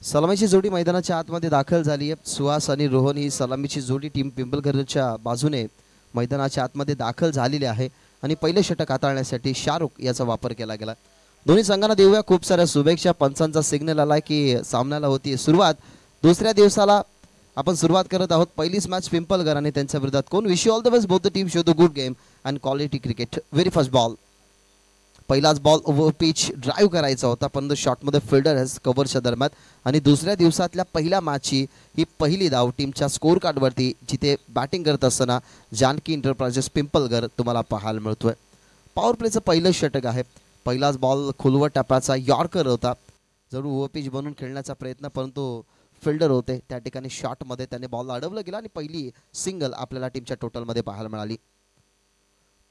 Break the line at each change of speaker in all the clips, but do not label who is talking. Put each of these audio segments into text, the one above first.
सलामीची जोडी मैदानाच्या आतमध्ये दाखल झाली आहे। सुहास आणि रोहन ही सलामीची जोडी टीम पिंपलघरच्या बाजूने मैदानाच्या आतमध्ये दाखल झालेली आहे आणि पहिले षटक हाताळण्यासाठी शाहरुख याचा वापर केला गेला। दोन्ही संघांना देऊया खूप साऱ्या शुभेच्छा। पंचांचा सिग्नल आलाय की सामन्याला होती सुरुवात। दुसऱ्या दिवसाला आपण सुरुवात करत आहोत। पहिलीच मॅच पिंपलघर आणि त्यांच्या विरोधात कोण। Wish you all the best both the team show the good game and quality cricket. Very first ball, पहिलाच बॉल ओव्हर पिच ड्राईव्ह करायचा होता परंतु शॉटमध्ये फिल्डर हेस कव्हरच्या दरम्यान। आणि दुसऱ्या दिवसातल्या पहिल्या मॅचची ही पहिली धाव टीमच्या स्कोर कार्डवरती जिथे बॅटिंग करत असताना जानकी एंटरप्राइजेस पिंपलघर तुम्हाला पाहायला मिळतोय। पॉवर प्लेचं पहिलं षटक आहे। पहिलाच बॉल खोलवर टप्प्याचा यॉर्कर होता, जरूर ओव्हर पिच बनवून खेळण्याचा प्रयत्न परंतु फिल्डर होते त्या ठिकाणी शॉटमध्ये त्याने बॉल अडवलं गेला आणि पहिली सिंगल आपल्याला टीमच्या टोटलमध्ये पाहायला मिळाली।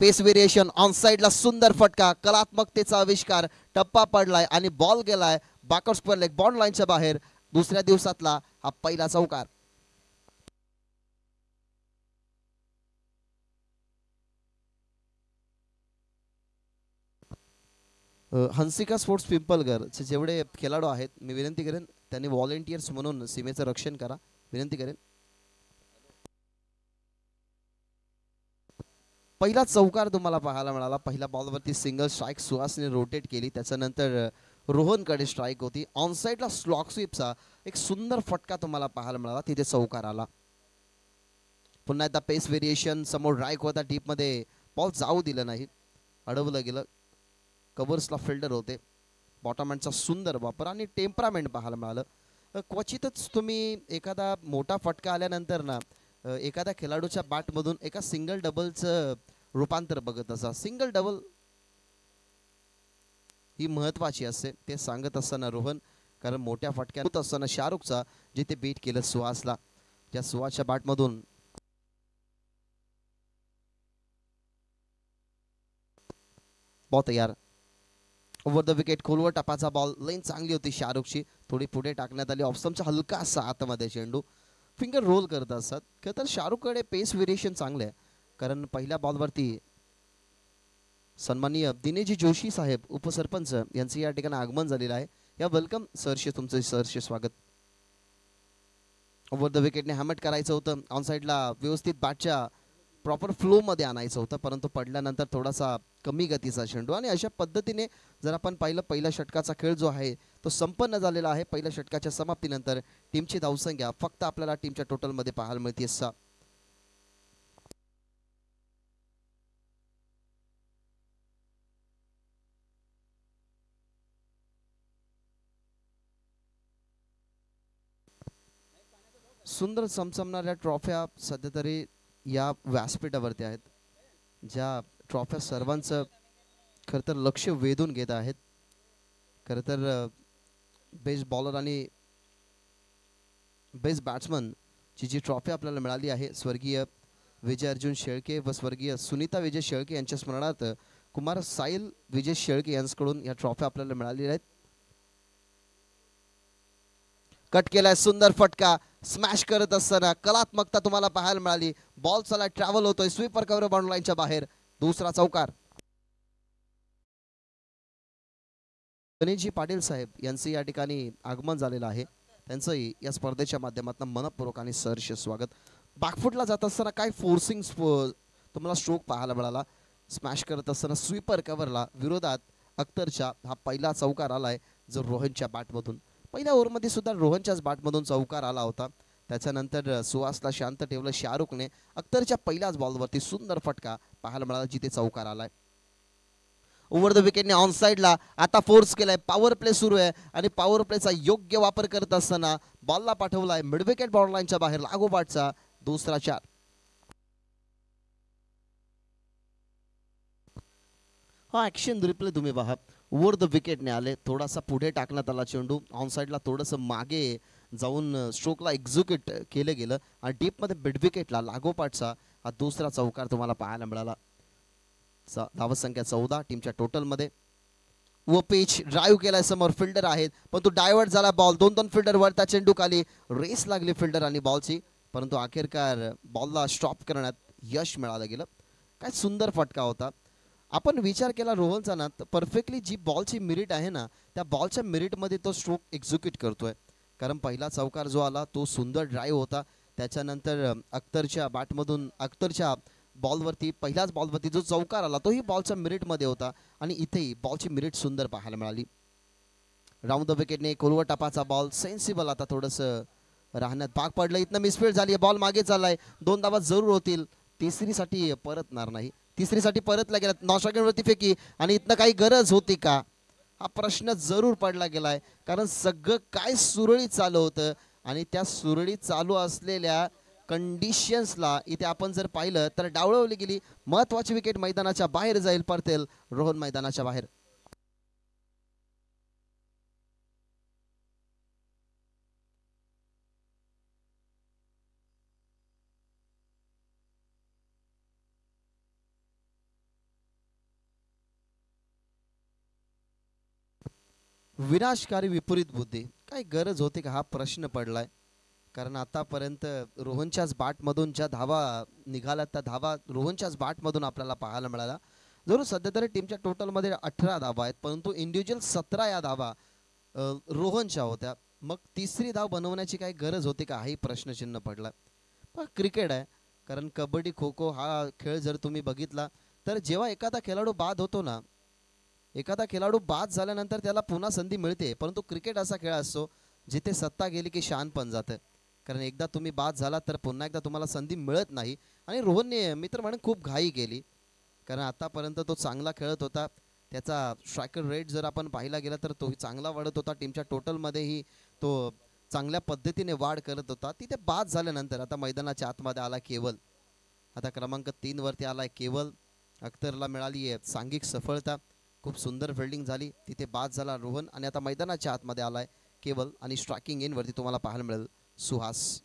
पेस व्हेरिएशन ऑन साइडला सुंदर फटका, कलात्मकतेचा आविष्कार, टप्पा पडलाय आणि बॉल गेलाय बॅकवर्ड स्क्वेअर लेग बॉन्ड लाईनच्या बाहेर। दुसऱ्या दिवसातला हा पहिला चौकार। हंसिका स्पोर्ट्स पिंपलघरचे जेवढे खेळाडू आहेत मी विनंती करेन त्यांनी व्हॉलेंटियर्स म्हणून सीमेचं रक्षण करा, विनंती करेन। पहिला चौकार तुम्हाला पाहायला मिळाला। पहिल्या बॉलवरती सिंगल स्ट्राईक सुहासने रोटेट केली, त्याच्यानंतर रोहनकडे स्ट्राईक होती। ऑन साइडला स्लॉक स्वीपचा एक सुंदर फटका तुम्हाला पाहायला मिळाला, तिथे चौकार आला। पुन्हा एकदा पेस व्हेरिएशन, समोर ड्राईक होता, डीप मध्ये बॉल जाऊ दिलं नाही, अडवलं गेलं। कव्हर्सला फिल्डर होते। बॉटम हँडचा सुंदर वापर आणि टेम्परामेंट पाहायला मिळालं। क्वचितच तुम्ही एखादा मोठा फटका आल्यानंतर ना एखाद्या खेळाडूच्या बॅटमधून एका सिंगल डबलचं रूपांतर बघत असा। सिंगल डबल ही महत्वाची असते ते सांगत असताना रोहन, कारण मोठ्या फटक्या होत असताना शाहरुखचा जिथे बीट केलं सुहासला, त्या सुहासच्या बॅटमधून बॉल तयार। ओव्हर द विकेट खोलवर टपाचा बॉल, लाईन चांगली होती शाहरुखची, थोडी पुढे टाकण्यात आली। ऑफस्टंपचा हलका असा आतमध्ये चेंडू, फिंगर रोल करत असतात। खरं तर शाहरुखकडे पेस व्हेरिएशन चांगले आहे, कारण पहिल्या बॉलवरती सन्माननीय दिनेशजी जोशी साहेब उपसरपंच यांचे या ठिकाणी आगमन झालेलं आहे। या वेलकम सरशे, तुमचं सरशे स्वागत। ओव्हर द विकेटने हॅमट करायचं होतं, ऑन साइडला व्यवस्थित बॅटच्या प्रॉपर फ्लो मध्ये आणायचं होतं परंतु पडल्यानंतर थोडासा कमी गतीचा चेंडू। आणि अशा पद्धतीने जर आपण पाहिलं पहिल्या षटकाचा खेळ जो आहे तो संपन्न झालेला आहे। पहिल्या षटकाच्या समाप्तीनंतर टीमची धावसंख्या फक्त आपल्याला टीमच्या टोटलमध्ये पाहायला मिळते 6। सुंदर चमचमणाऱ्या ट्रॉफ्या सध्या तरी या व्यासपीठावरती आहेत, ज्या ट्रॉफ्या सर्वांचं खरं तर लक्ष वेधून घेत आहेत। खरं तर बेस्ट बॉलर आणि बेस्ट बॅट्समन ची जी ट्रॉफी आपल्याला मिळाली आहे स्वर्गीय विजय अर्जुन शेळके व स्वर्गीय सुनीता विजय शेळके यांच्या स्मरणार्थ कुमार साहिल विजय शेळके यांच्याकडून या ट्रॉफ्या आपल्याला मिळालेल्या आहेत। कट केलाय, सुंदर फटका, स्मॅश करत असताना कलात्मकता तुम्हाला पाहायला मिळाली। बॉल चला ट्रॅव्हल होतोय, स्वीपर कव्हर बाउंड लाईनच्या बाहेर, दुसरा चौकार। गणेशजी पाटील साहेब यांचे या ठिकाणी आगमन झालेलं आहे, त्यांचंही या स्पर्धेच्या माध्यमातून मनपूर्वक आणि सहर्ष स्वागत। बॅकफुटला जात असताना काय फोर्सिंग तुम्हाला स्ट्रोक पाहायला मिळाला। स्मॅश करत असताना स्वीपर कव्हरला विरोधात अख्तरच्या हा पहिला चौकार आलाय जो रोहनच्या बॅटमधून। पहिल्या ओव्हरमध्ये सुद्धा रोहनच्याच बॅटमधून चौकार आला होता, त्याच्यानंतर सुहासला शांत ठेवलं शाहरुखने। अख्तरच्या पहिल्याच बॉलवरती सुंदर फटका पाहायला मिळाला जिथे चौकार आलाय। ओव्हर द विकेटने ऑन साइडला आता फोर्स केलाय, पॉवर प्ले सुरू आहे आणि पॉवर प्लेचा योग्य वापर करत असताना बॉलला पाठवलाय मिड विकेट बॉर्डर लाईनच्या बाहेर, लागोपाठचा दुसरा 4। हा ऍक्शन रिप्ले तुम्ही पहा, ओव्हर द विकेटने आले, थोडासा पुढे टाकण्यात आला चेंडू, ऑन साइडला थोडंसं मागे जाऊन स्ट्रोकला एक्झिक्यूट केलं गेलं आणि डीपमध्ये मिड विकेटला लागोपाठचा हा दुसरा चौकार तुम्हाला पाहायला मिळाला। धावसंख्या 14 टीमच्या टोटलमध्ये। व पिच ड्राईव्ह केलाय, समोर फिल्डर आहेत पण तो डायव्हर्ट झाला बॉल, दोन फिल्डर वरता चेंडू खाली, रेस लागली फिल्डर आणि बॉलची परंतु अखेरकार बॉलला स्टॉप करण्यात यश मिळालं गेलं। काय सुंदर फटका होता। आपण विचार केला रोहनचा ना, परफेक्टली जी बॉलची मिरिट आहे ना त्या बॉलच्या मिरिटमध्ये तो स्ट्रोक एक्झिक्यूट करतोय, कारण पहिला चौकार जो आला तो सुंदर ड्राईव्ह होता. त्याच्यानंतर अख्तरच्या बॉलवरती पहिल्याच बॉलवरती जो चौकार आला तोही बॉलच्या मिरिटमध्ये होता आणि इथेही बॉलची मिरिट सुंदर पाहायला मिळाली. Round the विकेटने Koilwar टपाचा ball sensible आता थोडंसं राहण्यात भाग पडलं. इथनं मिसफील्ड झाली, बॉल मागे चाललाय, 2 धावा जरूर होतील. तिसरीसाठी परतणार नाही, तिसरीसाठी परतला गेला, नॉस्ट्रायकरवरती फेकी आणि इथनं काही गरज होती का हा प्रश्न जरूर पडला गेलाय. कारण सगळं काय सुरळीत चालू होतं आणि त्या सुरळीत चालू असलेल्या कंडिशन्सला इथे आपण जर पाहिलं तर डावळवली गेली. महत्वाची विकेट मैदानाच्या बाहेर जाईल, परतेल रोहन मैदानाच्या बाहेर. विनाशकारी विपरीत बुद्धी, काय गरज होती का हा प्रश्न पडलाय. कारण आतापर्यंत रोहनच्याच बॅटमधून ज्या धावा निघाल्या त्या धावा रोहनच्याच बॅटमधून आपल्याला पाहायला मिळाला. जरूर सध्या तरी टीमच्या टोटलमध्ये 18 धावा आहेत, परंतु इंडिव्हिज्युअल 17 या धावा रोहनच्या होत्या. मग तिसरी धाव बनवण्याची काही गरज होती का हाही प्रश्नचिन्ह पडला. पण क्रिकेट आहे, कारण कबड्डी खो खो हा खेळ जर तुम्ही बघितला तर जेव्हा एखादा खेळाडू बाद होतो ना, एखादा खेळाडू बाद झाल्यानंतर त्याला पुन्हा संधी मिळते. परंतु क्रिकेट असा खेळ असतो जिथे सत्ता गेली की शान पण जातं. कारण एकदा तुम्ही बाद झाला तर पुन्हा एकदा तुम्हाला संधी मिळत नाही. आणि रोहनने मित्र म्हणून खूप घाई केली, कारण आतापर्यंत तो चांगला खेळत होता. त्याचा स्ट्रायकर रेट जर आपण पाहिला गेला तर तोही चांगला वाढत होता. टीमच्या टोटलमध्येही तो चांगल्या पद्धतीने वाढ करत होता. तिथे बाद झाल्यानंतर आता मैदानाच्या आतमध्ये आला केवल. आता क्रमांक 3 वरती आलाय केवल. अख्तरला मिळाली आहे सांघिक सफलता, खूप सुंदर फिल्डिंग झाली. तिथे बाद झाला रोहन आणि आता मैदानाच्या आतमध्ये आलाय केवल आणि स्ट्रायकिंग इन वरती तुम्हाला पाहायला मिळेल सुहास.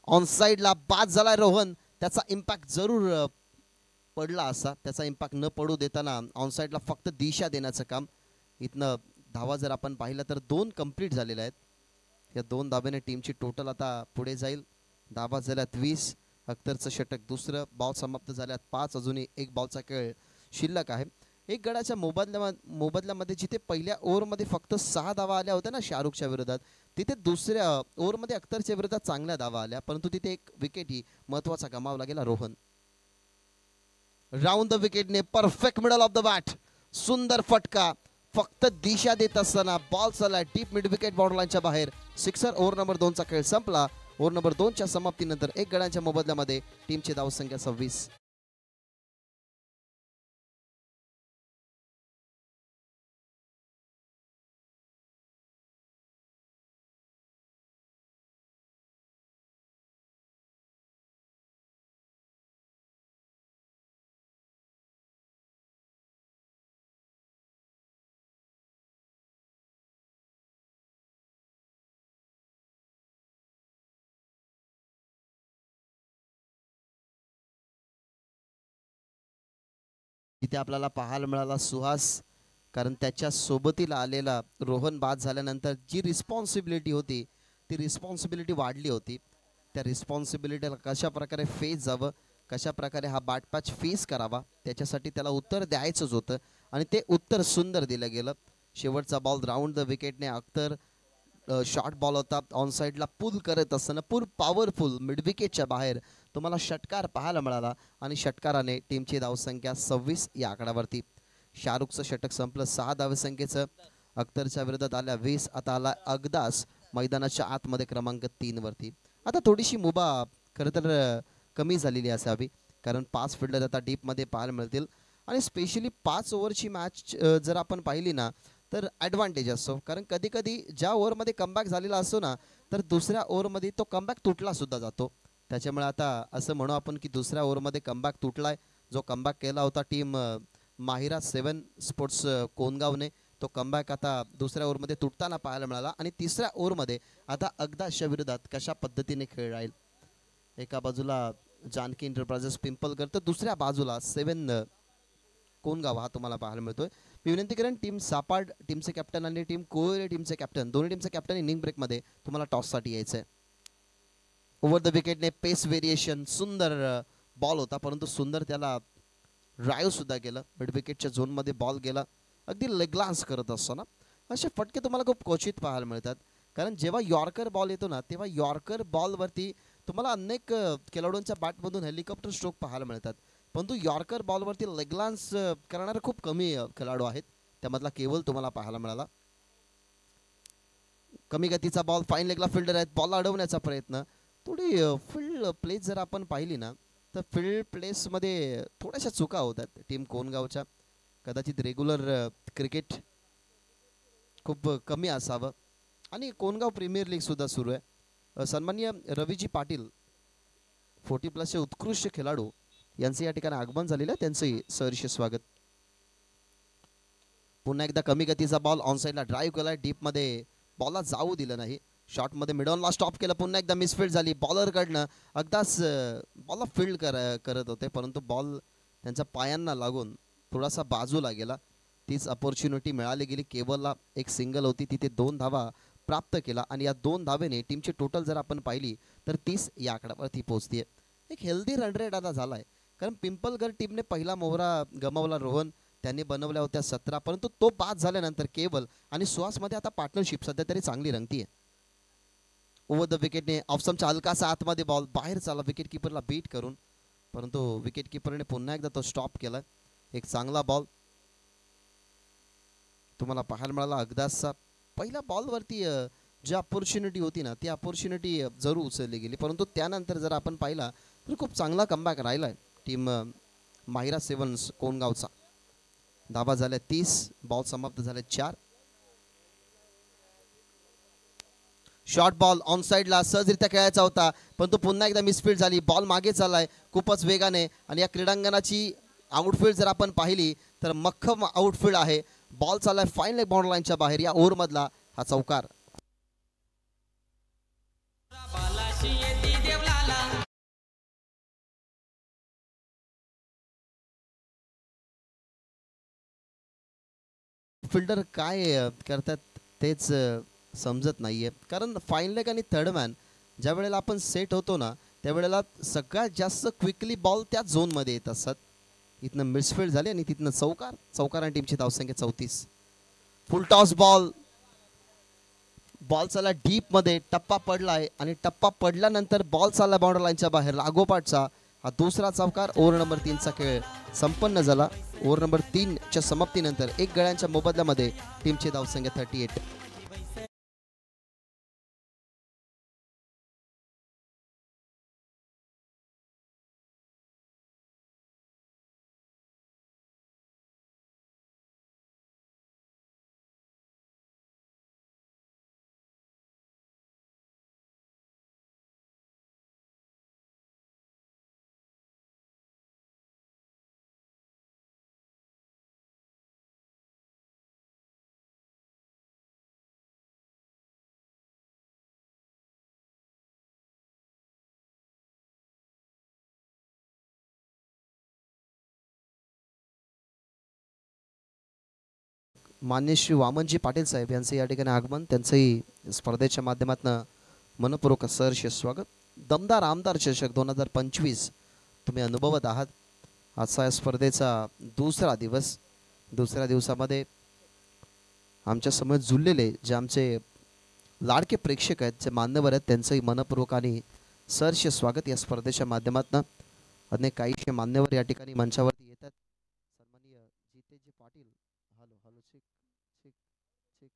ऑन साइडला बाद झालाय रोहन, त्याचा इम्पॅक्ट जरूर पडला असा. त्याचा इम्पॅक्ट न पडू देताना ऑन साइडला फक्त दिशा देण्याचं काम. इथनं धावा जर आपण पाहिलं तर 2 कंप्लीट झालेल्या आहेत. या 2 धाब्याने टीमची टोटल आता पुढे जाईल. धावा झाल्यात 20. अख्तरचं षटक दुसरं, बॉल समाप्त झाल्यात 5. अजूनही एक बॉलचा खेळ शिल्लक आहे. एक गडाच्या मोबदल्यामध्ये जिथे पहिल्या ओव्हरमध्ये फक्त 6 धावा आल्या होत्या ना शाहरुखच्या विरोधात, तिथे दुसऱ्या ओव्हरमध्ये अख्तरच्या विरोधात चांगल्या धावा आल्या, परंतु तिथे एक विकेटही महत्वाचा गमावला गेला रोहन. राऊंड द विकेटने perfect middle of the bat, सुंदर फटका. फक्त दिशा देत असताना बॉल चालला डीप मिड विकेट बॉर्डरलाईनच्या बाहेर. सिक्सर. ओव्हर नंबर 2 चा खेळ संपला. ओव्हर नंबर 2 च्या समाप्तीनंतर एक गडाच्या मोबदल्यामध्ये टीमची धावसंख्या 26. इथे आपल्याला पाहायला मिळाला सुहास, कारण त्याच्या सोबतीला आलेला रोहन बाद झाल्यानंतर जी रिस्पॉन्सिबिलिटी होती ती रिस्पॉन्सिबिलिटी वाढली होती. त्या रिस्पॉन्सिबिलिटीला कशा प्रकारे फेस जावं, कशा प्रकारे हा बॅटपॅच फेस करावा, त्याच्यासाठी त्याला उत्तर द्यायचंच होतं आणि ते उत्तर सुंदर दिलं गेलं. शेवटचा बॉल राऊंड द विकेटने अख्तर शॉर्ट बॉल होता. ऑन साईडला पुल करत असताना पॉवरफुल मिड विकेटच्या बाहेर तुम्हाला षटकार पाहायला मिळाला आणि षटकाराने टीमची धावसंख्या 26 या आकड्यावरती. शाहरुखचं षटक संपलं 6 धावसंख्येचं. अख्तरच्या विरोधात आल्या 20. आता आला अगदास मैदानाच्या आतमध्ये क्रमांक 3 वरती. आता थोडीशी मुभा खरं तर कमी झालेली असावी, कारण 5 फिल्डर आता डीपमध्ये पाहायला मिळतील आणि स्पेशली 5 ओव्हरची मॅच जर आपण पाहिली ना तर ॲडव्हान्टेज असतो. कारण कधी कधी ज्या ओव्हरमध्ये कमबॅक झालेला असतो ना तर दुसऱ्या ओव्हरमध्ये तो कमबॅक तुटला सुद्धा जातो. त्याच्यामुळे आता असं म्हणू आपण की दुसऱ्या ओव्हरमध्ये कमबॅक तुटलाय. जो कमबॅक केला होता टीम माहिरा 7 स्पोर्ट्स कोनगावने, तो कमबॅक आता दुसऱ्या ओव्हरमध्ये तुटताना पाहायला मिळाला. आणि तिसऱ्या ओव्हरमध्ये आता अगदासच्या विरोधात कशा पद्धतीने खेळ राहील. एका बाजूला जानकी एंटरप्राइजेस पिंपलगर तर दुसऱ्या बाजूला 7 कोनगाव हा तुम्हाला पाहायला मिळतोय. मी विनंती करेन टीम सापाड टीमचे कॅप्टन आणि टीम कोयरे टीमचे कॅप्टन, दोन्ही टीमचे कॅप्टन इनिंग ब्रेकमध्ये तुम्हाला टॉससाठी यायचं आहे. ओव्हर द विकेटने पेस व्हेरिएशन, सुंदर बॉल होता परंतु सुंदर त्याला ड्राईव्ह सुद्धा केलं. मिड विकेटच्या झोनमध्ये बॉल गेला. अगदी लेग ग्लान्स करत असताना असे फटके तुम्हाला खूप क्वचित पाहायला मिळतात. कारण जेव्हा यॉर्कर बॉल येतो ना तेव्हा यॉर्कर बॉलवरती तुम्हाला अनेक खेळाडूंच्या बॅटमधून हेलिकॉप्टर स्ट्रोक पाहायला मिळतात. परंतु यॉर्कर बॉलवरती लेगलान्स करणारे खूप कमी खेळाडू आहेत. त्यामधला केवल तुम्हाला पाहायला मिळाला. कमी गतीचा बॉल, फाईन लेगला फिल्डर आहेत, बॉल अडवण्याचा प्रयत्न. थोडी फील्ड प्लेस जर आपण पाहिली ना तर फील्ड प्लेसमध्ये थोड्याशा चुका होतात टीम कोनगावच्या. कदाचित रेग्युलर क्रिकेट खूप कमी असावं. आणि कोनगाव प्रीमियर लीग सुद्धा सुरू आहे. सन्माननीय रवीजी पाटील 40+ उत्कृष्ट खेळाडू यांचे या ठिकाणी आगमन झालेलं आहे. त्यांचंही सहर्ष स्वागत. पुन्हा एकदा कमी गतीचा बॉल ऑन साईडला ड्राईव्ह केलाय, डीपमध्ये बॉलला जाऊ दिलं नाही. शॉटमध्ये मिडॉनला स्टॉप केलं, पुन्हा एकदा मिसफील्ड झाली. बॉलरकडनं अगदाच बॉलला फील्ड करत होते परंतु बॉल त्यांच्या पायांना लागून थोडासा बाजूला गेला. तीच अपॉर्च्युनिटी मिळाली गेली. केवलला एक सिंगल होती, तिथे 2 धावा प्राप्त केला आणि या 2 धावेने टीमची टोटल जर आपण पाहिली तर 30 या आकड्यावरती पोहोचते. एक हेल्दी रन रेट आता झाला आहे. कारण पिंपलगड टीमने पहिला मोहरा गमावला. रोहन त्यांनी बनवल्या होत्या 17, परंतु तो बाद झाल्यानंतर केवल आणि सुहासमध्ये आता पार्टनरशिप सध्या तरी चांगली रंगतीये. ओव्हर द विकेटने ऑफसमच्या हलकासा आतमध्ये बॉल बाहेर चालला विकेट किपरला बीट करून, परंतु विकेट किपरने पुन्हा एकदा तो स्टॉप केला. एक चांगला बॉल तुम्हाला पाहायला मिळाला. अगदासचा पहिल्या बॉलवरती जी अपॉर्च्युनिटी होती ना ती अपॉर्च्युनिटी जरूर उचलली गेली, परंतु त्यानंतर जर आपण पाहिला तर खूप चांगला कमबॅक राहिला आहे टीम माहिरा सेव्हन्स कोनगावचा. धावा झाल्या 30, बॉल समाप्त झाले 4. शॉर्ट बॉल ऑन साईडला सहजरित्या खेळायचा होता परंतु पुन्हा एकदा मिसफील्ड झाली. बॉल मागे चाललाय खूपच वेगाने आणि या क्रीडांगणाची आउटफील्ड जर आपण पाहिली तर मख्खम आउटफील्ड आहे. बॉल चाललाय फाईन लेग बाउंड्री लाईनच्या बाहेर. या ओव्हरमधला हा चौकार. फिल्डर काय करतात तेच समजत नाहीये. कारण फाईन लेग आणि थर्ड मॅन ज्या वेळेला आपण सेट होतो ना त्यावेळेला सगळ्यात जास्त क्विकली बॉल त्या झोनमध्ये येत असतात. इथनं मिसफील्ड झाली आणि तिथनं चौकार. चौकार आणि टीमची धावसंख्या 34. फुल टॉस बॉल, बॉल चालला डीपमध्ये, टप्पा पडलाय आणि टप्पा पडल्यानंतर बॉल चालला बाउंड्री लाईनच्या बाहेर. लागोपाठचा हा दुसरा चौकार. ओव्हर नंबर 3चा खेळ संपन्न झाला. ओव्हर नंबर 3च्या समाप्तीनंतर 1 गड्यांच्या मोबदल्यामध्ये टीमची धावसंख्या 38. मान्य श्री वामनजी पाटील साहेब यांचं या ठिकाणी आगमन. त्यांचंही स्पर्धेच्या माध्यमातून मनपूर्वक सहर्ष स्वागत. दमदार आमदार चषक 2025 तुम्ही अनुभवत आहात. आजचा या स्पर्धेचा दुसरा दिवस. दुसऱ्या दिवसामध्ये आमच्या समोर जुळलेले जे आमचे लाडके प्रेक्षक आहेत, जे मान्यवर आहेत, त्यांचंही मनपूर्वक आणि सहर्ष स्वागत. या स्पर्धेच्या माध्यमातून अनेक काहीशे मान्यवर या ठिकाणी मंचावरती येतात. सन्माननीय Jiteji Patil. Hello hello check check check.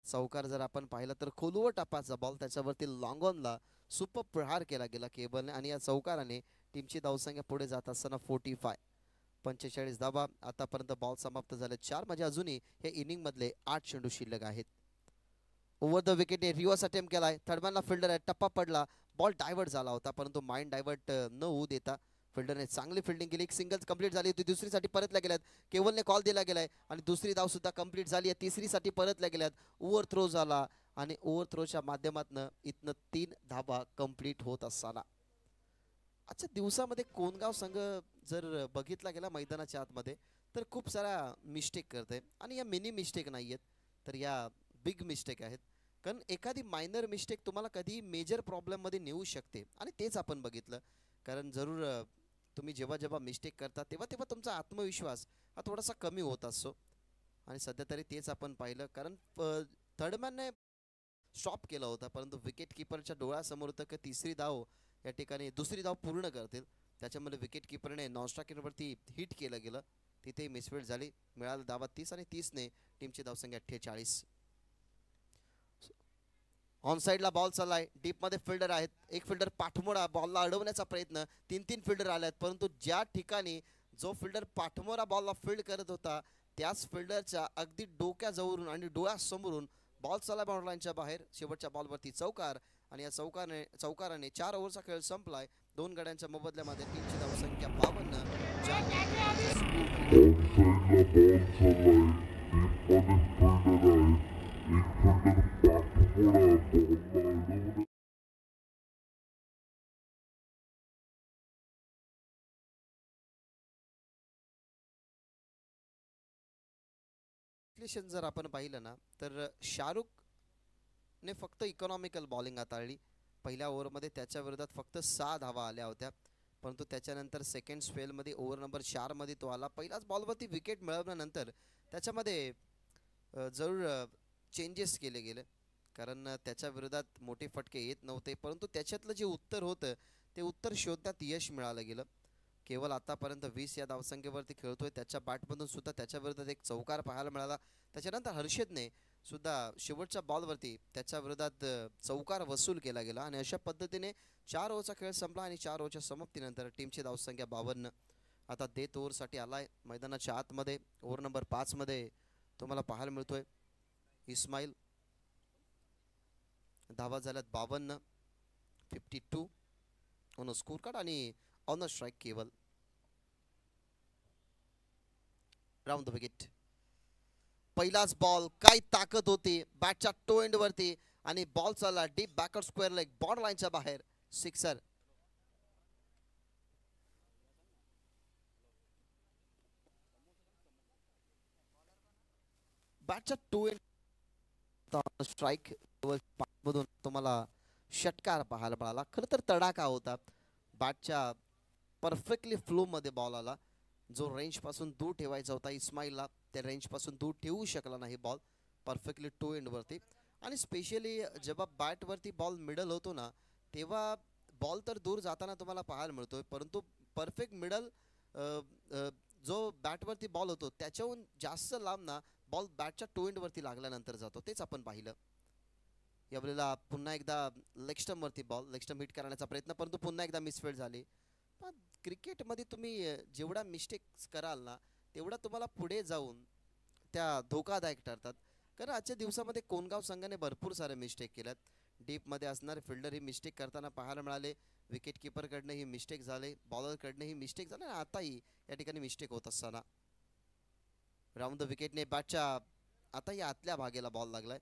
चौकार जर आपण पाहिलं तर खोलवर टप्पाचा बॉल, त्याच्यावरती लॉंग ऑनला सुपर प्रहार केला गेला केबलने आणि या चौकाराने टीमची धावसंख्या पुढे जात असताना 45. 45 धावा. आतापर्यंत बॉल समाप्त झाले 4. म्हणजे अजूनही हे इनिंग मधले 8 चेंडू शिल्लक आहेत. ओव्हर द विकेटने रिव्हर्स अटेम्प्ट केलाय. थर्डमॅनला फिल्डर आहे, टप्पा पडला, बॉल डायव्हर्ट झाला होता परंतु माइंड डायव्हर्ट न होऊ देता फिल्डरने चांगली फिल्डिंग केली. एक सिंगल कंप्लीट झाली होती, दुसरीसाठी परतल्या गेल्यात. केवलने कॉल दिला गेलाय आणि दुसरी धाव सुद्धा कंप्लीट झाली आहे. तिसरीसाठी परतल्या गेल्यात. ओव्हर थ्रो झाला आणि ओव्हर थ्रोच्या माध्यमातून इथनं 3 धाबा कंप्लीट होत असताना आजच्या दिवसामध्ये कोणगाव संघ जर बघितला गेला मैदानाच्या आतमध्ये तर खूप साऱ्या मिस्टेक करते आणि या मिनी मिस्टेक नाही आहेत तर या बिग मिस्टेक आहेत. कारण एखादी मायनर मिस्टेक तुम्हाला कधी मेजर प्रॉब्लेममध्ये नेऊ शकते आणि तेच आपण बघितलं. कारण जरूर तुम्ही जेव्हा जेव्हा मिस्टेक करता तेव्हा तेव्हा तुमचा आत्मविश्वास हा थोडासा कमी होत असतो आणि सध्या तरी तेच आपण पाहिलं. कारण थर्डमॅनने स्टॉप केला होता परंतु विकेट किपरच्या डोळ्यासमोर तर तिसरी धाव या ठिकाणी दुसरी धाव पूर्ण करतील त्याच्यामध्ये विकेट किपरने नॉनस्ट्रायकरवरती हिट केलं गेलं तिथे मिसफील्ड झाली. मिळालं धावा 30 आणि 30ने टीमची धावसंख्या 48. ऑन साईडला बॉल चाललाय डीपमध्ये फिल्डर आहेत एक फिल्डर पाठमोडा बॉलला अडवण्याचा प्रयत्न 3 फिल्डर आले आहेत परंतु ज्या ठिकाणी जो फिल्डर पाठमोरा बॉलला फील्ड करत होता त्याच फिल्डरच्या अगदी डोक्याजवळून आणि डोळ्यासमोरून बॉल चालला बाउंड्रीलाईनच्या बाहेर शेवटच्या बॉलवरती चौकार आणि या चौकाराने 4 ओव्हरचा खेळ संपलाय. 2 गड्यांच्या मोबदल्यामध्ये टीमची धावसंख्या 52. जर आपण पाहिलं ना तर शाहरुखने फक्त इकॉनॉमिकल बॉलिंग हाताळली. पहिल्या ओव्हरमध्ये त्याच्या विरोधात फक्त 6 धावा आल्या होत्या परंतु त्याच्यानंतर सेकंड स्पेलमध्ये ओव्हर नंबर 4 मध्ये तो आला. पहिल्याच बॉलवरती विकेट मिळवल्यानंतर त्याच्यामध्ये जरूर चेंजेस केले गेले कारण त्याच्या विरोधात मोठे फटके येत नव्हते परंतु त्याच्यातलं जे उत्तर होतं ते उत्तर शोधण्यात यश मिळालं गेलं. केवळ आतापर्यंत 20 या धावसंख्येवरती खेळतोय त्याच्या बॅटमधून सुद्धा त्याच्या विरोधात एक चौकार पाहायला मिळाला. त्याच्यानंतर हर्षदने सुद्धा शेवटच्या बॉलवरती त्याच्या विरोधात चौकार वसूल केला गेला आणि अशा पद्धतीने 4 ओव्हरचा खेळ संपला आणि 4 ओव्हरच्या समाप्तीनंतर टीमची धावसंख्या 52. आता डेथ ओव्हरसाठी आलाय मैदानाच्या आतमध्ये. ओव्हर नंबर 5 मध्ये तुम्हाला पाहायला मिळतोय इस्माईल. धावा झाल्यात 52. 52 ऑन स्कोर कार्ड आणि ऑन स्ट्राईक केवल. Round the wicket. पहिलाच बॉल काय ताकद होती बॅटच्या टो एंड वरती आणि बॉल चालला deep backward square leg border लाईनच्या बाहेर सिक्सर. बॅटच्या टो एंड स्ट्राईक मधून तुम्हाला षटकार पाहायला मिळाला. खरं तर तडाखा होता बॅटच्या परफेक्टली फ्लो मध्ये बॉल आला जो रेंज पासून दूर ठेवायचा होता इस्माईलला त्या रेंज पासून दूर ठेवू शकला नाही बॉल परफेक्टली टो एंड वरती. आणि स्पेशली जेव्हा बॅट वरती बॉल मिडल होतो ना तेव्हा बॉल तर दूर जाताना तुम्हाला पाहायला मिळतोय परंतु परफेक्ट मिडल जो बॅटवरती बॉल होतो त्याच्याहून जास्त लांब ना बॉल बॅटच्या टो एंड वरती लागल्यानंतर जातो तेच आपण पाहिलं. यावेळेला पुन्हा एकदा लेग स्टंप वरती बॉल लेग स्टंप हिट करण्याचा प्रयत्न परंतु पुन्हा एकदा मिसफील्ड झाली. क्रिकेटमध्ये तुम्ही जेवढा मिस्टेक्स कराल ना तेवढा तुम्हाला पुढे जाऊन त्या धोकादायक ठरतात. कारण आजच्या दिवसामध्ये कोणगाव संघाने भरपूर सारे मिस्टेक केल्यात. डीपमध्ये असणारे फिल्डर ही मिस्टेक करताना पाहायला मिळाले. विकेट किपरकडनं ही मिस्टेक झाले बॉलरकडनं ही मिस्टेक झाले आणि आताही या ठिकाणी मिस्टेक होत असताना राऊंड द विकेटने बॅटच्या आताही आतल्या भागेला बॉल लागलाय.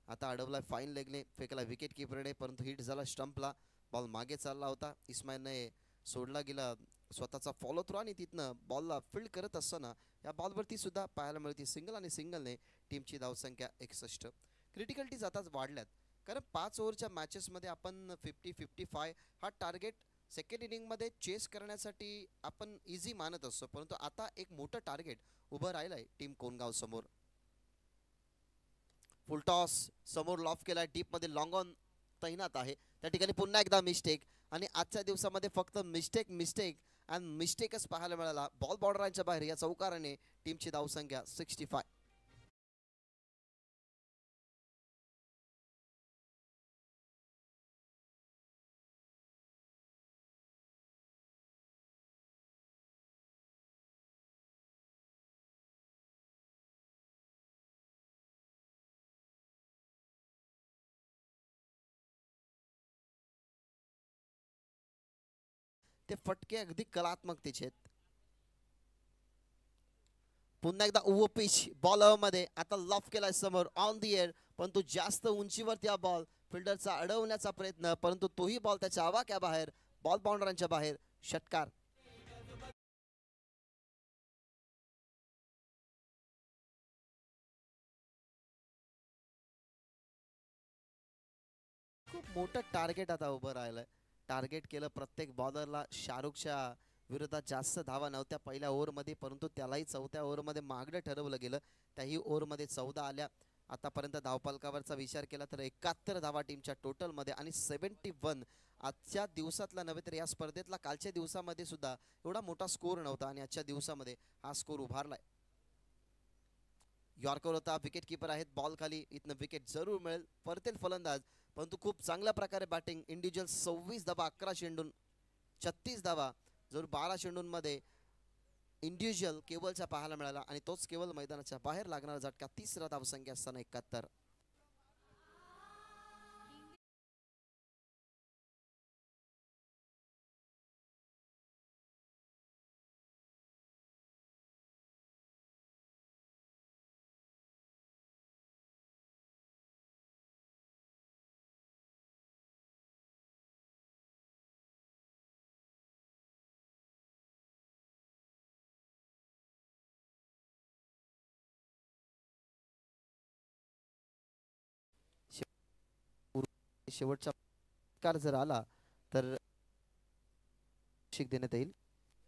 आता अडवलाय फाईन लेगने फेकला विकेट किपरने परंतु हिट झाला स्टंपला. बॉल मागे चालला होता इस्माईलने सोडला गेला स्वतःचा फॉलो थ्रू आणि तिथनं बॉलला फील्ड करत असताना या बॉलवरती सुद्धा पाहायला मिळते सिंगल आणि सिंगलने टीमची धावसंख्या 61. क्रिटिकलिटीज आताच वाढल्यात कारण 5 ओव्हरच्या मॅचेसमध्ये आपण 50-55 हा टार्गेट सेकंड इनिंगमध्ये चेस करण्यासाठी आपण इझी मानत असतो परंतु आता एक मोठं टार्गेट उभं राहिलंय टीम कोणगाव समोर. फुल टॉस समोर लॉफ केलाय डीपमध्ये लॉंग ऑन तैनात आहे त्या ठिकाणी पुन्हा एकदा मिस्टेक आणि आजच्या दिवसामध्ये फक्त मिस्टेक आणि मिस्टेकच पाहायला मिळाला. बॉल बॉर्डरांच्या बाहेर या चौकाराने टीमची धावसंख्या 65. ते फटके अगदी कलात्मकतेचे आहेत. पुन्हा एकदा ओव्हर पिच बॉल मध्ये आता लॉफ केलाय समोर ऑन दी एअर, परंतु जास्त उंचीवरती हा बॉल फिल्डरचा अडवण्याचा प्रयत्न, परंतु तोही बॉल त्याच्या आवाक्याबाहेर, बॉल बाउंडरांच्या बाहेर, षटकार. खूप मोठं टार्गेट आता उभं राहिलंय. टार्गेट केलं प्रत्येक बॉलरला. शाहरुखच्या विरोधात जास्त धावा नव्हत्या पहिल्या ओव्हरमध्ये, परंतु त्यालाही चौथ्या ओव्हरमध्ये मागणं ठरवलं गेलं. त्याही ओव्हरमध्ये 14 आल्या. आतापर्यंत धावफलकावरचा विचार केला तर 71 धावा टीमच्या टोटलमध्ये आणि 71. आजच्या दिवसातला नव्हे तर या स्पर्धेतला कालच्या दिवसामध्ये सुद्धा एवढा मोठा स्कोर नव्हता आणि आजच्या दिवसामध्ये हा स्कोर उभारलाय. यॉर्कर होता, विकेट किपर आहेत, बॉल खाली, इथनं विकेट जरूर मिळेल. परतेल फलंदाज, परंतु खूप चांगल्या प्रकारे बॅटिंग. इंडिव्हिज्युअल 26 धावा 11 चेंडून 36 धावा, जरूर 12 चेंडूंमध्ये इंडिव्हिज्युअल केवलचा पाहायला मिळाला आणि तोच केवळ मैदानाच्या बाहेर लागणारा झटका. तिसरा धावसंख्या असताना 71. शेवटचा कार जर आला तर देण्यात येईल.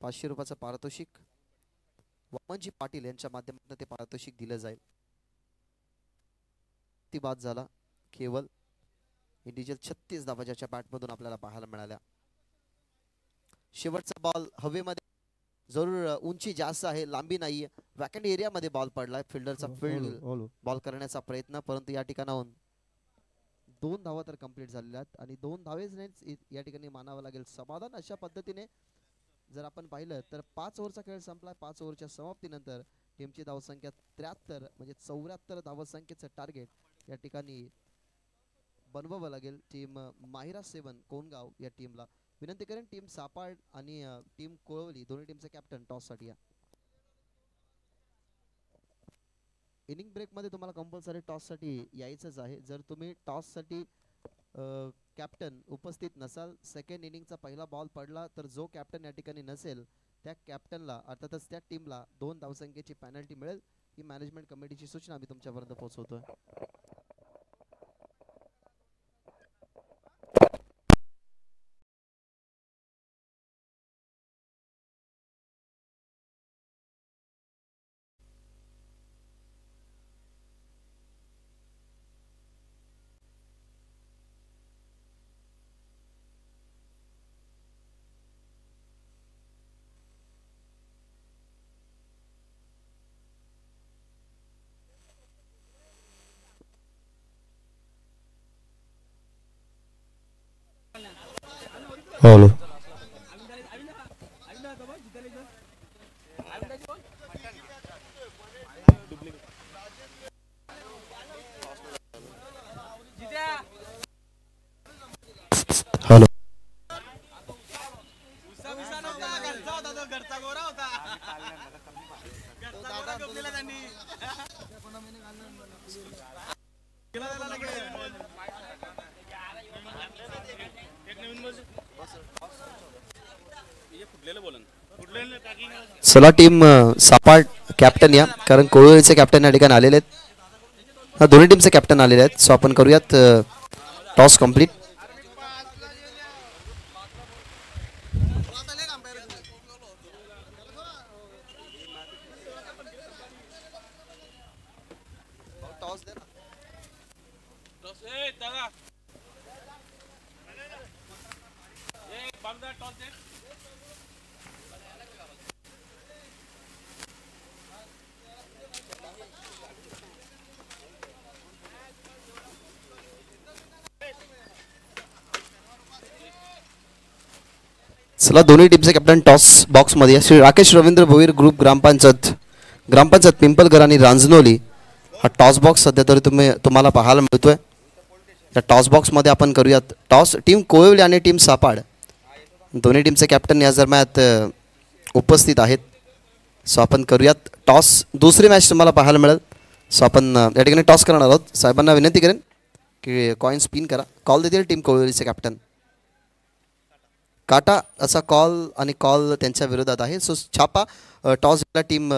500 रुपयाचं पारितोषिक वामनजी पाटील यांच्या माध्यमातून ते पारितोषिक दिलं जाईल. ती बाद झाला केवळ. इंडिव्हिज्युअल 36 धावा ज्याच्या बॅटमधून आपल्याला पाहायला मिळाल्या. शेवटचा बॉल हवेमध्ये, जरूर उंची जास्त आहे, लांबी नाहीये, वॅकंट एरियामध्ये बॉल पडलाय. फिल्डरचा फील्ड बॉल करण्याचा प्रयत्न, परंतु या ठिकाणाहून 2 धावा तर कंप्लीट झालेल्या आहेत आणि 2 धावेच नाही या ठिकाणी मानावं लागेल समाधान. अशा पद्धतीने जर आपण पाहिलं तर 5 ओव्हरचा खेळ संपला. 5 ओव्हरच्या समाप्तीनंतर टीमची धावसंख्या 73 म्हणजे 74 धावसंख्येचं टार्गेट या ठिकाणी बनवावं लागेल टीम माहिरा 7 कोणगाव या टीमला. विनंती करेन टीम सापाड आणि टीम कोळवली दोन्ही टीमचे कॅप्टन टॉससाठी या. इनिंग ब्रेकमध्ये तुम्हाला कंपल्सरी टॉससाठी यायचंच आहे. जर तुम्ही टॉससाठी कॅप्टन उपस्थित नसाल, सेकंड इनिंगचा पहिला बॉल पडला तर जो कॅप्टन या ठिकाणी नसेल त्या कॅप्टनला अर्थातच त्या टीमला 2 धावसंख्येची पेनल्टी मिळेल. ही मॅनेजमेंट कमिटीची सूचना आम्ही तुमच्यापर्यंत पोहोचवतोय.
हॅलो. हॅलो.
चला टीम सापाड कॅप्टन या, कारण कोळवळीचे कॅप्टन या ठिकाणी आलेले आहेत. दोन्ही टीमचे कॅप्टन आलेले आहेत. सो आपण करूयात टॉस कंप्लीट. चला दोन्ही टीमचे कॅप्टन टॉस बॉक्स मध्ये. श्री राकेश रवींद्र भोईर ग्रुप ग्रामपंचायत पिंपलघर आणि रांजनोली हा टॉस बॉक्स सध्या तरी तुम्हाला पाहायला मिळतोय. या टॉस बॉक्स मध्ये आपण करूयात टॉस. टीम कोळवली आणि टीम सापाड दोन्ही टीमचे कॅप्टन या दरम्यान उपस्थित आहेत. सो आपण करूयात टॉस. दुसरी मॅच तुम्हाला पाहायला मिळेल. सो आपण या ठिकाणी टॉस करणार आहोत. साहेबांना विनंती करेन की कॉईन स्पिन करा. कॉल देतील टीम कोळवलीचे कॅप्टन. काटा असा कॉल आणि कॉल त्यांच्या विरोधात आहे. सो छापा टॉस टीम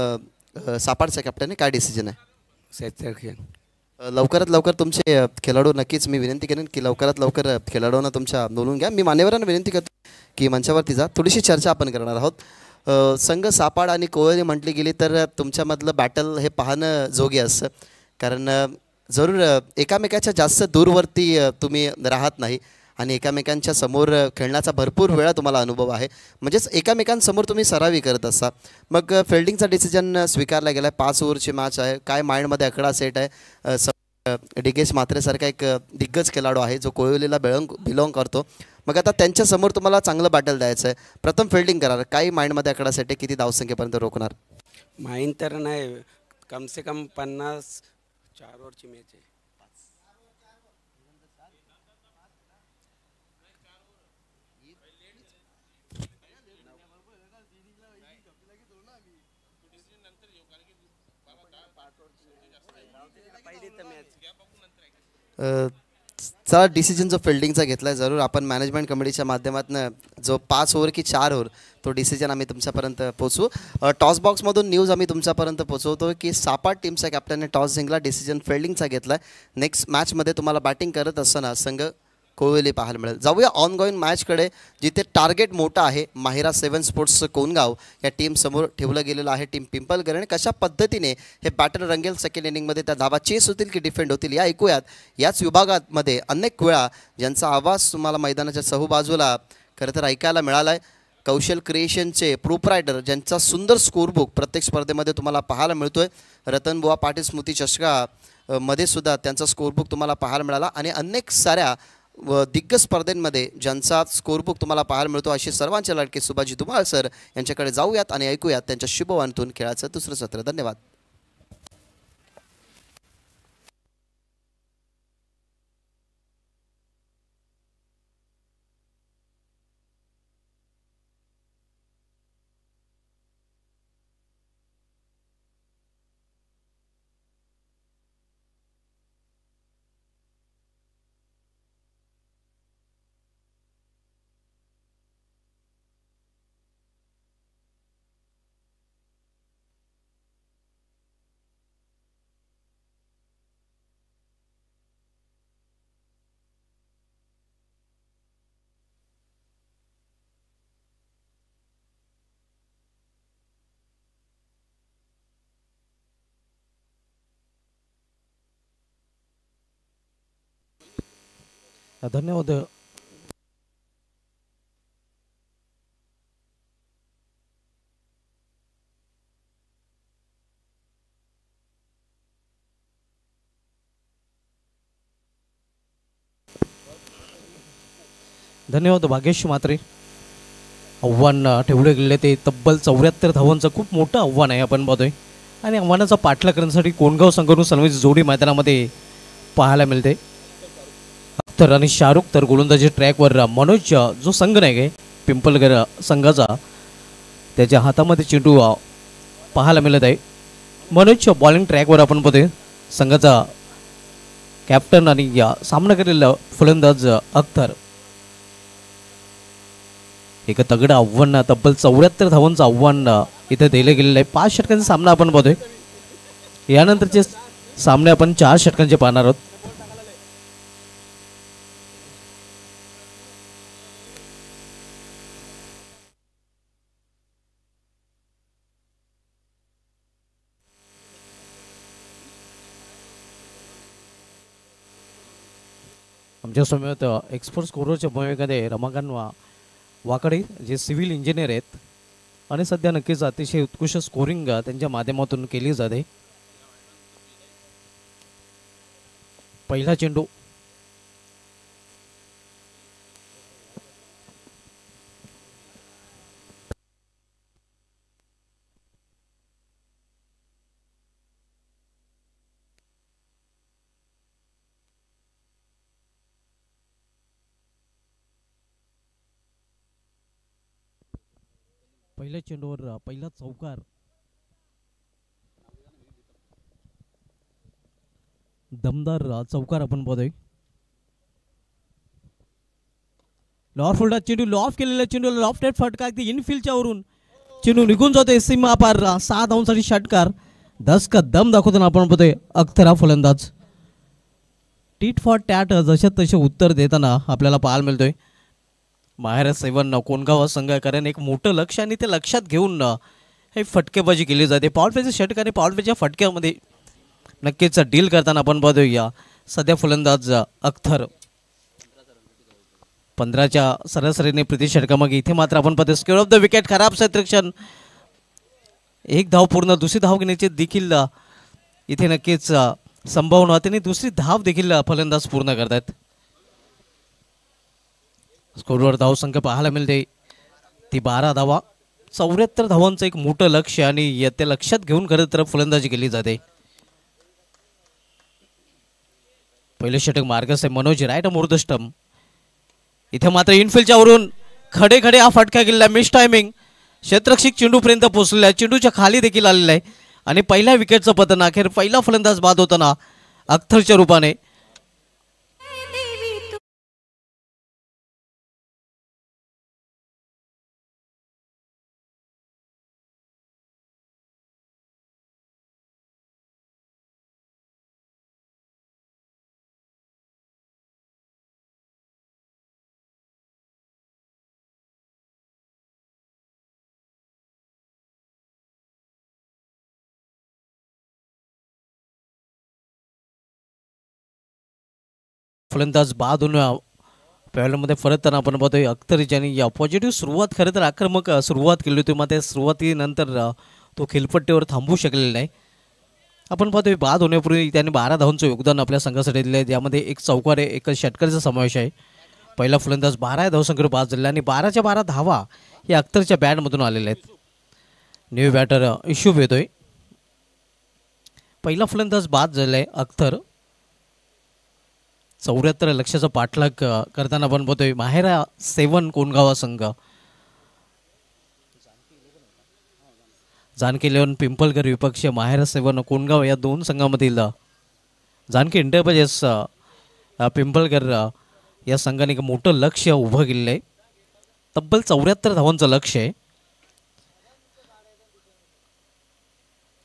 सापाडचा कॅप्टन आहे. काय डिसिजन आहे? लवकरात लवकर तुमचे खेळाडू नक्कीच मी विनंती करेन की लवकरात लवकर खेळाडूंना तुमच्या बोलून घ्या. मी मान्यवरांना विनंती करतो की मंचावरती जा. थोडीशी चर्चा आपण करणार आहोत. संघ सापाड आणि कोळी म्हटली गेली तर तुमच्यामधलं बॅटल हे पाहणं जोगे असतं. कारण जरूर एकामेकाच्या जास्त दूरवरती तुम्ही राहत नाही आणि एकामेकांच्या समोर खेळण्याचा भरपूर वेळा तुम्हाला अनुभव आहे. म्हणजेच एकामेकांसमोर तुम्ही सरावी करत असता. मग फिल्डिंगचा डिसिजन स्वीकारला गेला आहे. 5 ओव्हरची मॅच आहे. काय माइंडमध्ये आकडा सेट आहे? डिगेश म्हात्रेसारखा एक दिग्गज खेळाडू आहे जो कोळवलीला बिलॉंग करतो. मग आता त्यांच्यासमोर तुम्हाला चांगलं बॅटल द्यायचं आहे. प्रथम फिल्डिंग करणार. काही माइंडमध्ये आकडा सेट आहे? किती धावसंख्येपर्यंत रोखणार?
माइंड तर नाही, कम से कम 50 4 ओव्हरची मॅच आहे.
चला डिसिजन जो फिल्डिंगचा घेतला आहे जरूर आपण मॅनेजमेंट कमिटीच्या माध्यमातून जो 5 ओव्हर की 4 ओव्हर तो डिसिजन आम्ही तुमच्यापर्यंत पोचवू. टॉस बॉक्समधून न्यूज आम्ही तुमच्यापर्यंत पोचवतो की सापाट टीमच्या कॅप्टनने टॉस जिंकला. डिसिजन फिल्डिंगचा घेतला आहे. नेक्स्ट मॅचमध्ये तुम्हाला बॅटिंग करत असताना संघ कोळवली पाहायला मिळेल. जाऊया ऑन गोईंग मॅचकडे जिथे टार्गेट मोठं आहे. माहिरा 7 स्पोर्ट्सचं कोनगाव या टीमसमोर ठेवलं गेलेलं आहे. टीम पिंपलकर आणि कशा पद्धतीने हे बॅटर रंगेल सेकंड इनिंगमध्ये त्या धावा चेस होतील की डिफेंड होतील या ऐकूयात. याच विभागामध्ये अनेक वेळा ज्यांचा आवाज तुम्हाला मैदानाच्या चहूबाजूला खरं तर ऐकायला मिळाला आहे. कौशल क्रिएशनचे प्रोप्रायटर ज्यांचा सुंदर स्कोरबुक प्रत्येक स्पर्धेमध्ये तुम्हाला पाहायला मिळतोय. रतनबुवा पाटील स्मृती चषका मध्ये सुद्धा त्यांचा स्कोरबुक तुम्हाला पाहायला मिळाला आणि अनेक साऱ्या दिग्गज स्पर्धेंमध्ये ज्यांचा स्कोरबुक तुम्हाला पाहायला मिळतो असे सर्वांचे लाडके सुभाजी धुमाळ सर यांच्याकडे जाऊयात आणि ऐकूयात त्यांच्या शुभवाणीतून खेळाचं दुसरं सत्र. धन्यवाद.
धन्यवाद. धन्यवाद भाग्येश म्हात्रे. आव्हान ठेवले गेले ते तब्बल 74 धावांचं खूप मोठं आव्हान आहे आपण बघतोय आणि आव्हानाचा पाठलाग करण्यासाठी कोणगाव संघातून सर्वच जोडी मैदानामध्ये पाहायला मिळते. अख्तर आणि शाहरुख तर गोलंदाजी ट्रॅकवर मनोज जो संघ नाही आहे पिंपलगर संघाचा त्याच्या हातामध्ये चेंडू पाहायला मिळत आहे. मनोज बॉलिंग ट्रॅकवर आपण बघतोय. संघाचा कॅप्टन आणि सामना केलेला फलंदाज अख्तर. एक तगडं आव्हान तब्बल 74 धावांचं आव्हान इथे दिलं गेलेलं आहे. 5 षटकांचा सामना आपण बघतोय. यानंतरचे सामने आपण 4 षटकांचे पाहणार आहोत. आमच्या समोर एक्सपर्ट स्कोररच्या भूमिकेमध्ये रमाकांत वाकडे जे सिव्हिल इंजिनियर आहेत आणि सध्या नक्कीच अतिशय उत्कृष्ट स्कोरिंग त्यांच्या माध्यमातून केली जाते. पहिला चेंडू पहिल्या चेंडूवर पहिला चौकार दमदार चौकार आपण बघतोय. लॉफ फुलडा चेंडू लॉफ केलेला चेंडू लॉफ्टेड फटका अगदी इनफिल्डच्या वरून चेंडू निघून जातोय सीमा पार. 6 धावांसाठी षटकार. 10 का दम दाखवताना आपण बघतोय अख्तर हा फलंदाज. टीट फॉर टॅट जशा तसे उत्तर देताना आपल्याला पाहायला मिळतोय. माहेर 7 कोणगाव संघ कारण एक मोठं लक्ष आणि ते लक्षात घेऊन हे फटकेबाजी केली जाते. पॉवर प्लेचे षटक आणि पॉवर प्लेच्या फटक्यामध्ये नक्कीच डील करताना आपण बघूया सध्या फलंदाज अख्तर 15च्या सरासरीने प्रति षटकामागे. इथे मात्र आपण पाहतो स्क्वेअर ऑफ द विकेट खराब क्षेत्ररक्षण. एक धाव पूर्ण दुसरी धाव घेण्याची देखील इथे नक्कीच संभावना होते आणि दुसरी धाव देखील फलंदाज पूर्ण करतात. स्कोरवर धावसंख्या पाहायला मिळते ती 12 धावा. 74 धावांचं एक मोठं लक्ष आणि ते लक्षात घेऊन खरं तर फलंदाजी केली जाते. पहिले षटक मार्गस आहे मनोज राईट मुर्दस्टम. इथे मात्र इनफिल्डच्या वरून खडे खडे हा फटका गेलेला. Miss timing. क्षेत्ररक्षक चेंडूपर्यंत पोहोचलेला आहे. चेंडूच्या खाली देखील आलेला आहे आणि पहिल्या विकेटचं पतन. अखेर पहिला फलंदाज बाद होताना अख्तरच्या रूपाने. फलंदाज बाद होऊन पहिल्यामध्ये परतताना आपण बघतोय अख्तर ज्यांनी या पॉझिटिव्ह सुरुवात खरं तर आक्रमक सुरुवात केली होती. मात्र सुरुवातीनंतर तो खेळपट्टीवर थांबू शकलेला नाही. आपण पाहतोय बाद होण्यापूर्वी त्यांनी 12 धावांचं योगदान आपल्या संघासाठी दिलं आहे. ज्यामध्ये एक चौकार आहे एक षटकाराचा समावेश आहे. पहिला फलंदाज 12 धावसंख्येवर बाद झाला आणि 12च्या 12 धावा हे अख्तरच्या बॅटमधून आलेल्या आहेत. न्यू बॅटर इश्यू येतोय. पहिला फलंदाज बाद झालाय अख्तर. 74 लक्षाचा पाठलाग करताना आपण बघतोय माहेरा 7 कोणगावा संघ. जानकी 11 पिंपलकर विपक्ष माहेरा 7 कोणगाव या दोन संघामधील जानकी एंटरप्राइजेस पिंपलकर या संघाने एक मोठं लक्ष उभं केलेलं आहे. तब्बल 74 धावांचं लक्ष आहे.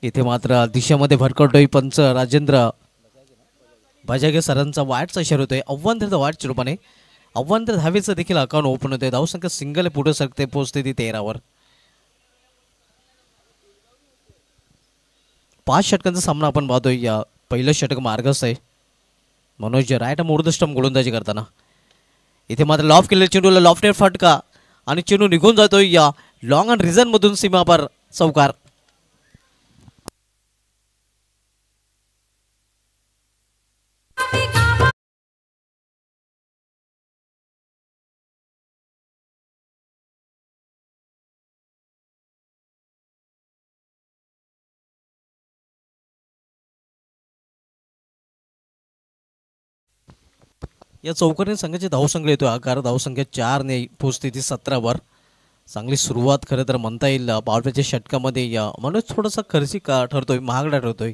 इथे मात्र दिशेमध्ये भरकटतोय पंच राजेंद्र बजागे सरांचा वाटचा इशारा होतोय. आव्हान वाटच्या रूपाने आव्हान धावेचं देखील अकाउंट ओपन होते. धावसंख्या सिंगल पुढे सरकते पोहोचते ती 13वर. 5 षटकांचा सामना आपण पाहतोय. या पहिलं षटक मार्गस आहे मनोज राईट मुर्दस्टम गोलंदाजी करताना. इथे मात्र लॉफ केलेल्या चेंडूला लॉफ्टेड फटका आणि चेंडू निघून जातोय या लॉंग अँड रिझन मधून सीमापार चौकार. या चौकाने संघाची धावसंख्या येतो आकार. धावसंख्या 4 ने पोहोचते ती 17वर. चांगली सुरुवात खरं तर म्हणता येईल पावसाच्या षटकामध्ये. या म्हणून थोडासा खर्चिक ठरतोय महागडा ठरतोय.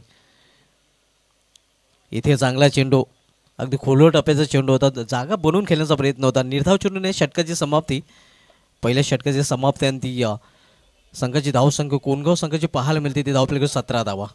इथे चांगला चेंडू अगदी खोलवर टप्प्याचा चेंडू होता. जागा बनवून खेळण्याचा प्रयत्न होता. निर्धाव चेंडूने षटकाची समाप्ती. पहिल्या षटकाची समाप्ती आणि ती संघाची धावसंख्या कोणगाव संघाची पाहायला मिळते ती धावपैकी 17 धावा.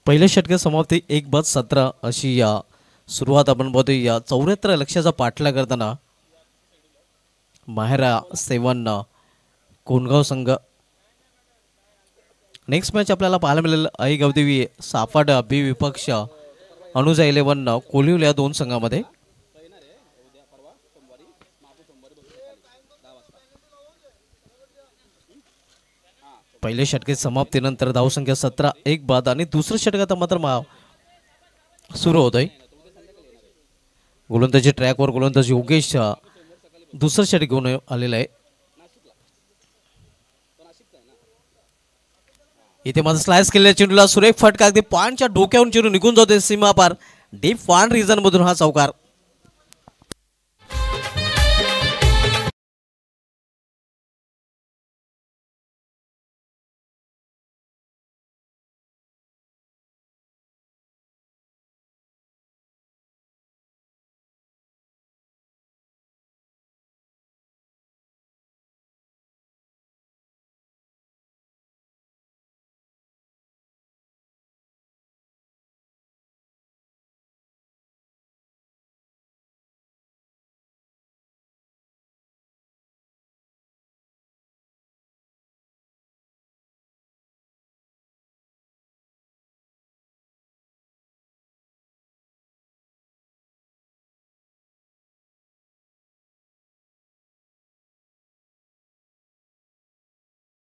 पहिल्या षटकात समाप्ती 1-17 अशी या सुरुवात आपण बघतोय. या 74 लक्षाचा पाठलाग करताना माहेरा 7 कोणगाव संघ. नेक्स्ट मॅच आपल्याला पाहायला मिळेल आई गवदेवी साफाड बी विपक्ष अनुजा 11 कोलिवल्या दोन संघामध्ये. पहिल्या षटकाची समाप्तीनंतर धावसंख्या 17-1 बाद आणि दुसऱ्या षटकात मात्र सुरू होतोय. गोलंदाजी ट्रॅकवर गोलंदाज योगेश दुसरं षटक घेऊन आलेला आहे. इथे माझा स्लाइस केलेल्या चेंडूला सुरेख फटका अगदी पानच्या डोक्यावरून चेंडू निघून जातोय सीमापार. डीप फान रिजन मधून हा चौकार.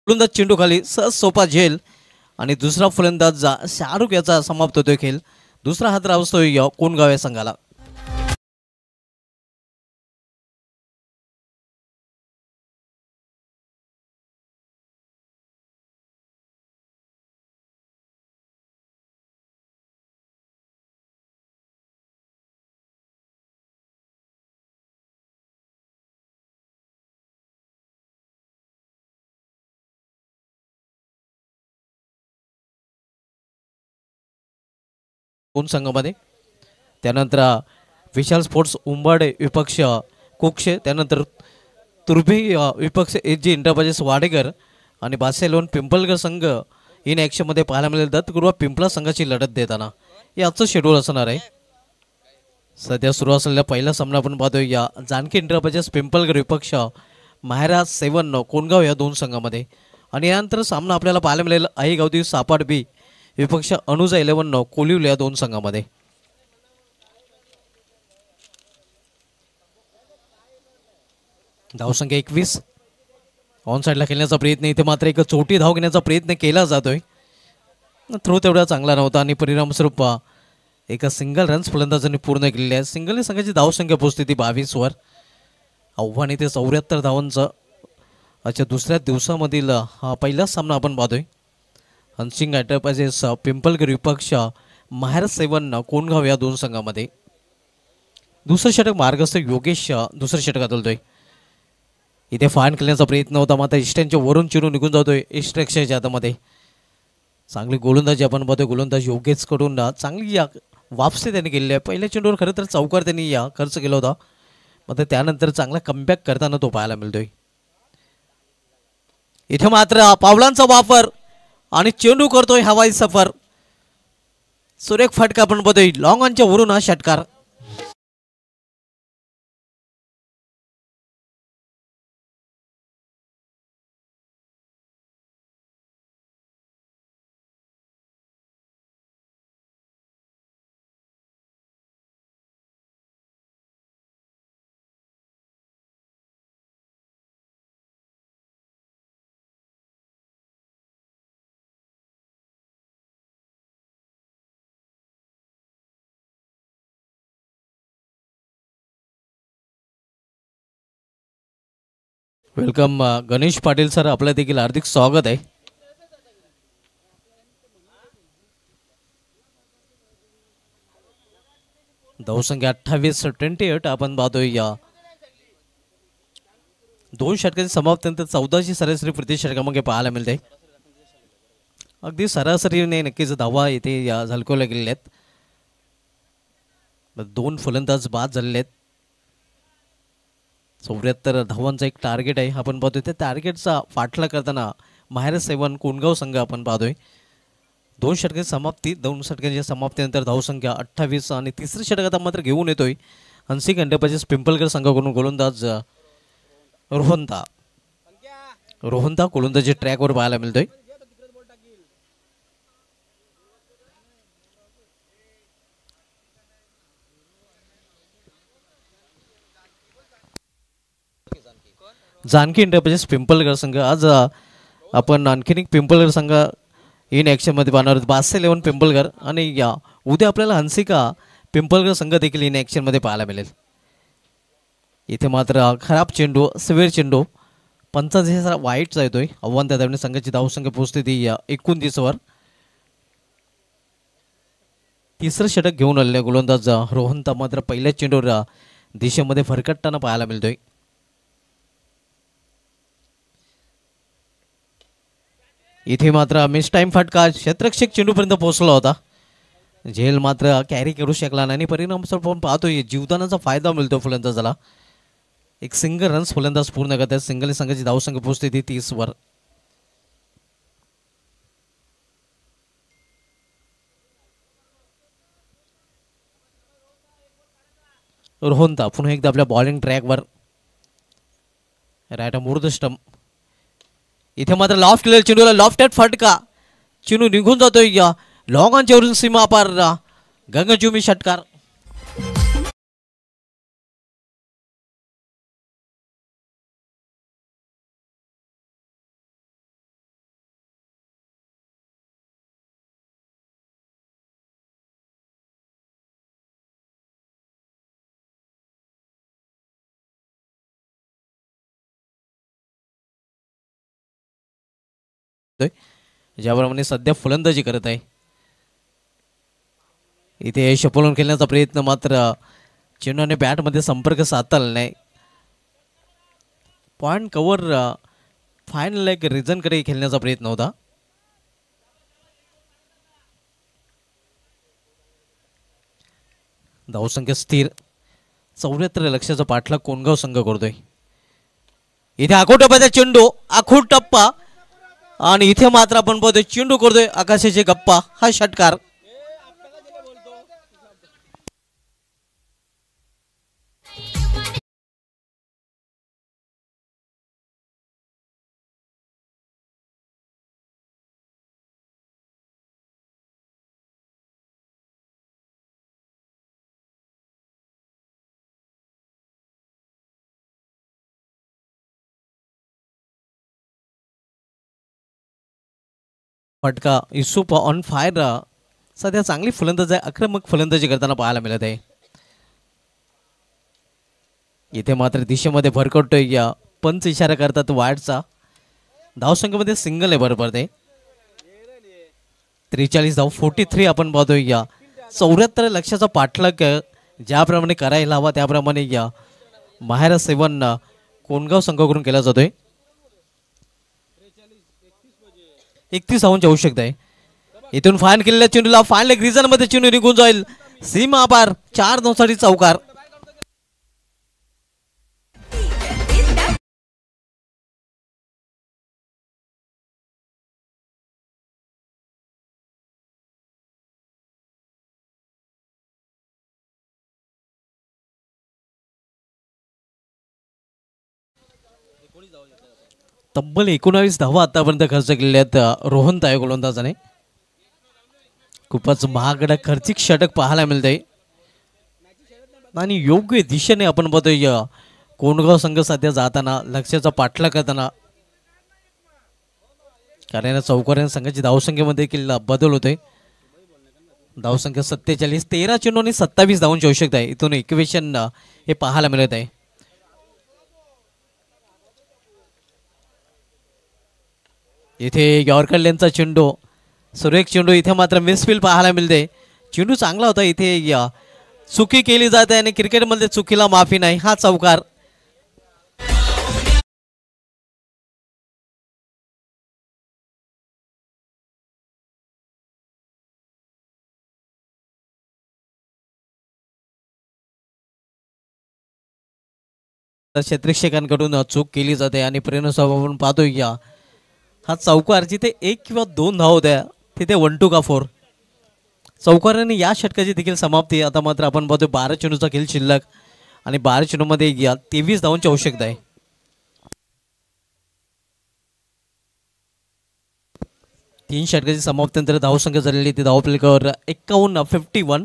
फलंदाज चेंडू खाली सहज सोपा झेल आणि दुसरा फलंदाज शाहरुख याचा समाप्त होतोय खेळ. दुसरा हात रावतोय कोणगाव या संघाला. कोण संघामध्ये त्यानंतर विशाल स्पोर्ट्स उंबाडे विपक्ष कोक्षे, त्यानंतर तुर्भी विपक्ष एजी इंटरप्राइजेस वाडेकर आणि बासेलोन पिंपलगर संघ इन ॲक्शनमध्ये पाहायला मिळेल. दत्तगुरुवा पिंपळा संघाची लढत देताना याचं शेड्यूल असणार आहे. सध्या सुरू असलेल्या पहिला सामना आपण पाहतोय या जानकी इंटरप्राइजेस पिंपलगर विपक्ष महाराज 7 कोणगाव या दोन संघामध्ये. आणि यानंतर सामना आपल्याला पाहायला मिळेल आई गावदी सापाट बी विपक्ष अनुजा 11 कोलिवले या दोन संघामध्ये. धावसंख्या 21. ऑन साईडला खेळण्याचा प्रयत्न, इथे मात्र एक चोटी धाव घेण्याचा प्रयत्न केला जातोय. थ्रो तेवढा चांगला नव्हता आणि परिणामस्वरूप एका सिंगल रन्स फलंदाजांनी पूर्ण केलेले आहे. सिंगलने संघाची धावसंख्या पोहोचते ती 22 वर. आव्हान इथे 74 धावांचं आजच्या दुसऱ्या दिवसामधील हा पहिलाच सामना आपण पाहतोय. हंसिंग एंटरप्राइजेस पिंपलगर विपक्ष महाराज 7 कोणगाव या दोन संघामध्ये. दुसरं षटक मार्गस्थ योगेश दुसऱ्या षटकात उलतोय. इथे फाईन खेळण्याचा प्रयत्न होता मात्र इष्टांच्या वरून चिरून निघून जातोय इष्टरक्षाच्या हातामध्ये. चांगली गोलंदाजी आपण पाहतोय गोलंदाज योगेश कडून चांगली वापसी त्यांनी केलेली आहे. पहिल्या चेंडूवर खरं तर चौकार त्यांनी खर्च केला होता मात्र त्यानंतर चांगला कमबॅक करताना तो पाहायला मिळतोय. इथे मात्र पावलांचा वापर आणि चेंडू करतोय हवाई सफर. सुरेख फटका आपण पाहतोय लॉंग ऑनच्या वरून हा षटकार. वेलकम गणेश पाटील सर, आपलं देखील हार्दिक स्वागत आहे. धावसंख्या 28 आपण पाहतोय या दोन षटकांची समाप्तीनंतर 14ची सरासरी प्रति षटकामध्ये पाहायला मिळते. अगदी सरासरीने नक्कीच धावा इथे या झलकवल्या गेलेल्या आहेत. दोन फलंदाज बाद झालेले आहेत. 74 धावांचा एक टार्गेट आहे आपण पाहतोय. त्या टार्गेटचा पाठला करताना महाराज 7 कोणगाव संघ आपण पाहतोय. दोन षटकांची समाप्ती, दोन षटकांच्या समाप्तीनंतर धावसंख्या 28 आणि तिसऱ्या षटकात मात्र घेऊन येतोय हंसिंग एंटरप्राइजेस पिंपलगर संघाकडून गोलंदाज रोहनदा गोलंदाजी ट्रॅकवर पाहायला मिळतोय. जानकी एंटरप्राइजेस पिंपलगर संघ आज आपण आणखीन एक पिंपळगर संघ इन ॲक्शनमध्ये पाहणार आहोत. बादशाह 11 पिंपळगर आणि या उद्या आपल्याला हंसिका पिंपळगर संघ देखील इन ॲक्शनमध्ये पाहायला मिळेल. इथे मात्र खराब चेंडू, सिव्हिअर चेंडू, पंचांचा वाईटचा येतोय. आव्हान त्या दरम्यान संघाची धावसंख्या पोहोचते ती 29वर. तिसरं षटक घेऊन आलेले गोलंदाज रोहनता मात्र पहिल्याच चेंडूवर दिशेमध्ये भरकटताना पाहायला मिळतोय. इथे मात्र मिस टाइम फटका क्षेत्ररक्षक चेंडूपर्यंत पोहोचला होता. झेल मात्र कॅरी करू शकला नाही. परिणाम आपण पाहतोय जीवदानाचा फायदा मिळतो फलंदाजाला. एक सिंगल रन्स फलंदाज पूर्ण करतात. सिंगल संघाची धावसंख्या पोहोचते ती 30वर. रोहनता पुन्हा एकदा आपल्या बॉलिंग ट्रॅकवर. राईट मुर्द स्टंप. इथे मात्र लॉफ्ट केलेला चेंडूला लॉफ्टेड फटका. चेंडू निघून जातोय या लॉंग ऑनच्या सीमा पार. गगनचुंबी षटकार. ज्याप्रमाणे सध्या फलंदाजी करत आहे. इथे शपलून खेळण्याचा प्रयत्न मात्र चेंडूने बॅटमध्ये संपर्क साधला नाही. पॉइंट कव्हर फायनल एक रिझनकडे खेळण्याचा प्रयत्न होता. धावसंख्या स्थिर 74 लक्षाचा पाठलाग कोणगाव संघ करतोय. इथे आखूड टप्प्याचा चेंडू, आखूड टप्पा आणि इथे मात्र आपण बघतोय चेंडू करतोय आकाशाचे गप्पा. हा षटकार. फटका. युसुफ ऑन फायर सध्या चांगली फलंदाज आहे. आक्रमक फलंदाजी करताना पाहायला मिळत आहे. इथे मात्र दिशेमध्ये भरकटतोय या पंच इशारा करतात वाईटचा. धावसंख्येमध्ये सिंगल आहे बरोबर ते. 43 धाव 43 आपण पाहतोय या 74 लक्षाचा पाठलाग ज्याप्रमाणे करायला हवा त्याप्रमाणे या महाराज 7 कोणगाव संघाकडून केला जातोय. 31 धावांची आवश्यकता आहे. इथून फाईन केलेल्या चेंडूला फाईन लेग रिझन मध्ये चेंडू निघून जाईल सीमा पार. 4 धावांसाठी चौकार. तब्बल 19 धावा आतापर्यंत खर्च केलेल्या आहेत रोहनताई गोलंदाजाने. खूपच महागडा खर्चिक षटक पाहायला मिळतंय आणि योग्य दिशेने आपण बघतोय कोणगाव संघ सध्या जाताना लक्ष्याचा पाठलाग करताना. कारण चौकार्या संघाची धावसंख्येमध्ये देखील बदल होतोय. धावसंख्या 47, 13 चेंडू आणि 27 धावांची आवश्यकता आहे. इथून इक्वेशन हे पाहायला मिळत आहे. इथे यॉर्कर लेनचा चेंडू, सुरेख चेंडू. इथे मात्र मिसफील्ड पाहायला मिळते. चेंडू चांगला होता. इथे चुकी केली जाते आणि क्रिकेटमध्ये चुकीला माफी नाही. हा चौकार. क्षेत्ररक्षकांकडून चूक केली जाते आणि परिणाम आपण पाहतोय हा चौकार जिथे 1 किंवा 2 धाव होत्या तिथे 1 2 का 4. चौकाराने या षटकाची देखील समाप्ती. आता मात्र आपण पाहतोय 12 चेंडूचा खेळ शिल्लक आणि 12 चेंडूमध्ये 23 धावांची आवश्यकता आहे. तीन षटकाची समाप्तीनंतर धावसंख्या झालेली ती धावफलकावर 51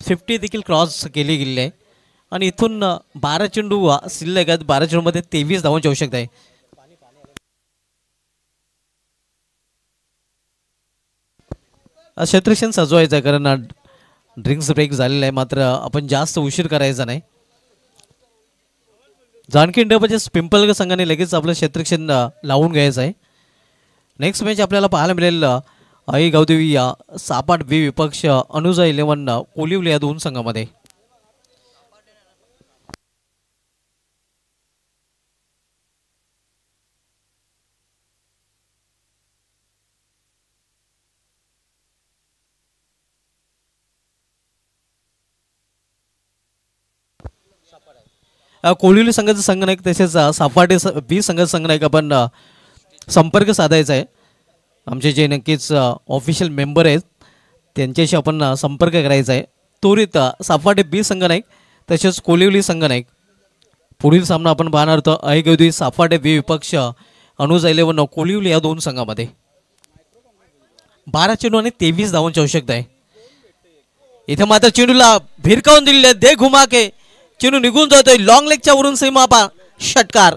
50 देखील क्रॉस केली गेली आहे आणि इथून 12 चेंडू शिल्लक आहेत. 12 चेंडूमध्ये 23 धावांची आवश्यकता आहे. क्षेत्रक्षण सजवायचं आहे, कारण ड्रिंक्स ब्रेक झालेला आहे, मात्र आपण जास्त उशीर करायचा नाही. जानकी इंडिया पिंपळगर संघाने लगेच आपलं क्षेत्रक्षण लावून घ्यायचं आहे. नेक्स्ट मॅच आपल्याला पाहायला मिळेल आई गावदेवी या सापाट बी विपक्ष अनुजा 11 कोलिवली या दोन संघामध्ये. कोलिवली संघाचा संघनायक तसेच सापाटे बी संघाचा संघनायक आपण संपर्क साधायचा आहे. आमचे जे नक्कीच ऑफिशियल मेंबर आहेत त्यांच्याशी आपण संपर्क करायचा आहे. त्वरित सापाटे बी संघनायक तसेच कोलिवली संघनायक. पुढील सामना आपण पाहणार होतो ऐगवदी सापाटे बी विपक्ष अनुजा 11 कोलिवली या दोन संघामध्ये. 12 चेंडू आणि 23 धावांची आवश्यकता आहे. इथे मात्र चेंडूला भिरकावून दिलेले दे घुमा के चेंडू निघून जातोय. लॉंग लेगच्या वरून सीमापा षटकार.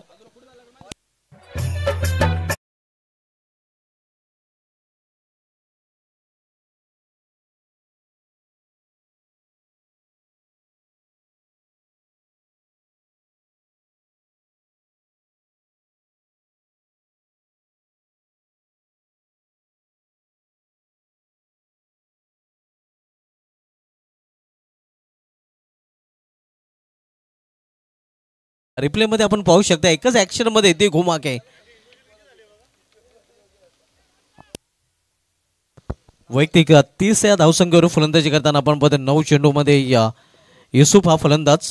रिप्ले मध्ये आपण पाहू शकता एकच ऍक्शन मध्ये ते घुमाके. वैयक्तिक 30 या धावसंख्येवर फलंदाजी करताना आपण पाहतो 9 चेंडू मध्ये युसुफ हा फलंदाज.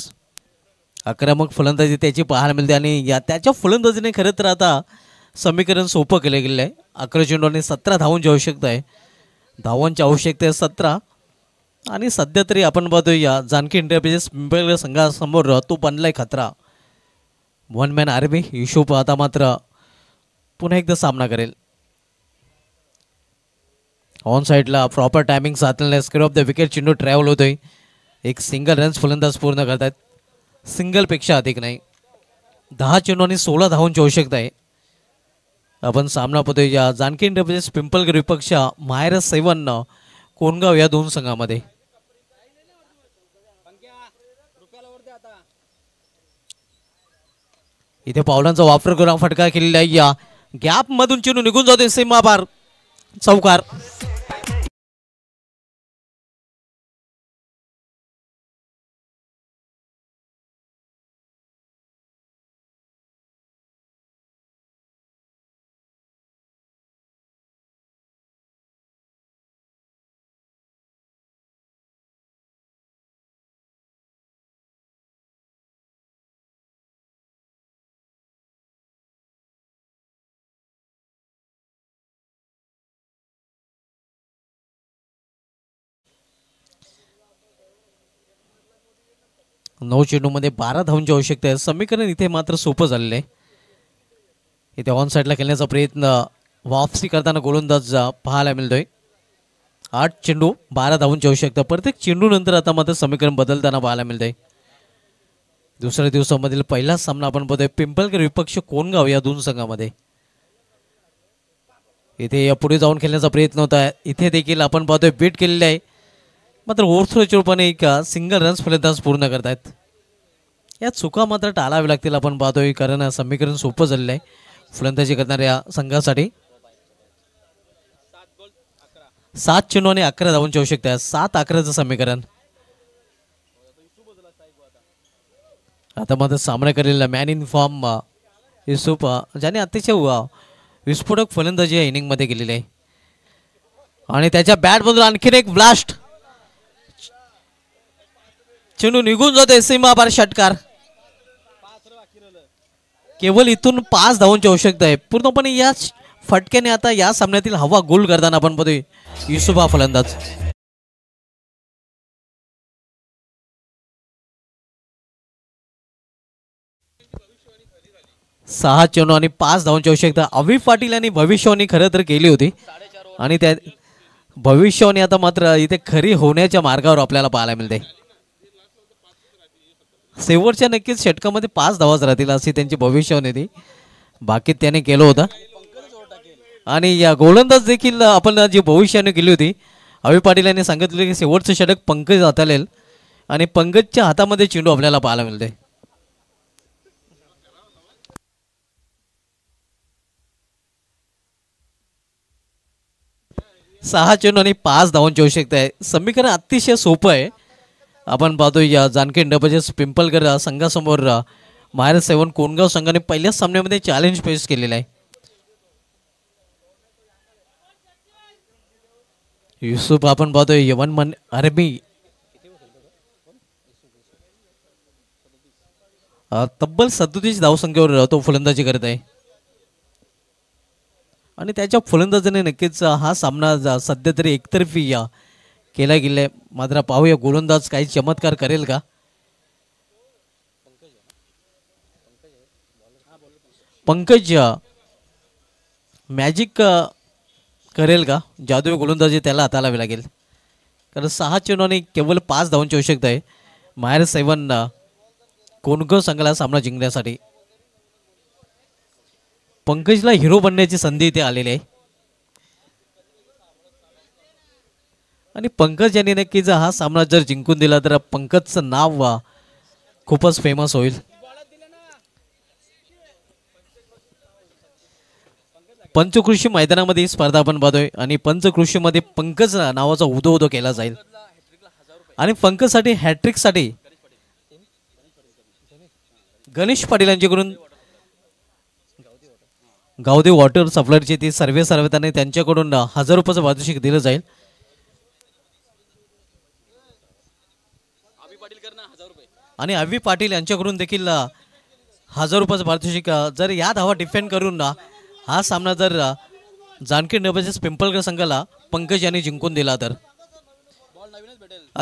आक्रमक फलंदाजी त्याची पाहायला मिळते आणि या त्याच्या फलंदाजीने खरं तर आता समीकरण सोपं केले गेले आहे. 11 चेंडू आणि 17 धावांची आवश्यकता आहे. धावांची आवश्यकता आहे 17 आणि सध्या तरी आपण पाहतो या जानकी इंडिया पिंपळगर संघासमोर तो बनलाय खतरा. वन मॅन आर्मी युसुफ आता मात्र पुन्हा एकदा सामना करेल. ऑन साईडला प्रॉपर टायमिंग साधलेला स्क्वेअर ऑफ द विकेट चेंडू ट्रॅव्हल होतोय. एक सिंगल रन्स फलंदाज पूर्ण करतात. सिंगलपेक्षा अधिक नाही. 10 चेंडू आणि 16 धावांची आवश्यकता आहे. आपण सामना पाहतोय या जानकी इंडिया पिंपळगर विपक्ष माहेर 7 कोणगाव या दोन संघामध्ये. इथे पावलांचा वापर करून फटका केलेला आहे. या गॅप मधून चेंडू निघून जातोय सीमापार. चौकार. नऊ चेंडूमध्ये 12 धावांची आवश्यकता आहे. समीकरण इथे मात्र सोपं झालेलं आहे. इथे ऑन साईडला खेळण्याचा प्रयत्न वापसी करताना गोलंदाज पाहायला मिळतोय. 8 चेंडू 12 धावांची आवश्यकता. प्रत्येक चेंडू नंतर आता मात्र समीकरण बदलताना पाहायला मिळतंय. दुसऱ्या दिवसामधील पहिलाच सामना आपण पाहतोय पिंपळगर विपक्ष कोणगाव या दोन संघामध्ये. इथे पुढे जाऊन खेळण्याचा प्रयत्न होता. इथे देखील आपण पाहतोय बीट केलेले आहे. मात्र ओव्हरथ्रोच्या रूपाने एक सिंगल रन्स फलंदाज पूर्ण करतायत. या चुका मात्र टाळाव्या लागतील आपण पाहतोय, कारण समीकरण सोपं झालेलं आहे फलंदाजी करणाऱ्या संघासाठी. 7 चेंडू आणि 11 धावांची आवश्यकता आहे. 7-11चं समीकरण. आता मात्र सामना करेल मॅन इन फॉर्म युसुफ, ज्याने अतिशय विस्फोटक फलंदाजी या इनिंगमध्ये केलेली आहे. आणि त्याच्या बॅटमधून आणखीन एक ब्लास्ट. चेंडू निघून जातोय सीमापार षटकार. केवळ इथून 5 धावांची आवश्यकता आहे. पूर्णपणे या फटक्याने आता या सामन्यातील हवा गोल करताना आपण बघतोय युसुफ हा फलंदाज. सहा चेंडू आणि 5 धावांची आवश्यकता. अविफ पाटील यांनी भविष्यवाणी खरं तर केली होती आणि त्या भविष्यवाणी आता मात्र इथे खरी होण्याच्या मार्गावर आपल्याला पाहायला मिळते. शेवटच्या नक्कीच षटकामध्ये 5 धावाच राहतील अशी त्यांची भविष्यवाणी होती. बाकी त्याने केलं होतं. आणि या गोलंदाज देखील आपण जी भविष्यवाणी केली होती अभि पाटील यांनी सांगितले की शेवटचं षटक पंकज हाताळेल आणि पंकजच्या हातामध्ये चेंडू आपल्याला पाहायला मिळते. सहा चेंडू आणि 5 धावांची आवश्यकता आहे. समीकरण अतिशय सोपं आहे. आपण पाहतोय या जानकी इंडस्ट्रीज पिंपलकर संघासमोर मायर 7 कोणगाव संघाने पहिल्याच सामन्यामध्ये चॅलेंज फेस केलेलं आहे. युसुफ आपण पाहतोय यवन मन आर्मी तब्बल 37 धावसंख्येवर तो फलंदाजी करत आहे आणि त्याच्या फलंदाजीने नक्कीच हा सामना सध्या तरी एकतर्फी केला गेलाय. मात्र पाहूया गोलंदाज काही चमत्कार करेल का. पंकज मॅजिक करेल का. जादुई गोलंदाजी त्याला हाताळावी लागेल कारण 6 चेंडू आणि केवळ 5 धावांची आवश्यकता आहे मायर 7 कोणगाव संघाला सामना जिंकण्यासाठी. पंकजला हिरो बनण्याची संधी इथे आलेली आहे आणि पंकज यांनी नक्कीच हा सामना जर जिंकून दिला तर पंकजचं नाव खूपच फेमस होईल. पंचकृषी मैदानामध्ये ही स्पर्धा आपण पाहतोय आणि पंचकृषीमध्ये पंकज नावाचा उदो केला जाईल आणि पंकजसाठी हॅट्रिकसाठी गणेश पाटील यांच्याकडून गावदे वॉटर सप्लायरची ती सर्वे सर्वताने त्यांच्याकडून 1000 रुपयाचं पारितोषिक दिलं जाईल. आणि अभि पाटील यांच्याकडून देखील 1000 रुपयाचं पारितोषिक. जर या धावा डिफेंड करून हा सामना जर जानकी इंडस्ट्रीज पिंपलकर संघाला पंकज यांनी जिंकून दिला तर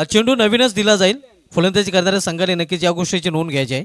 चेंडू नवीनच दिला जाईल. फलंदाजी करणाऱ्या संघाने नक्कीच या गोष्टीची नोंद घ्यायची आहे.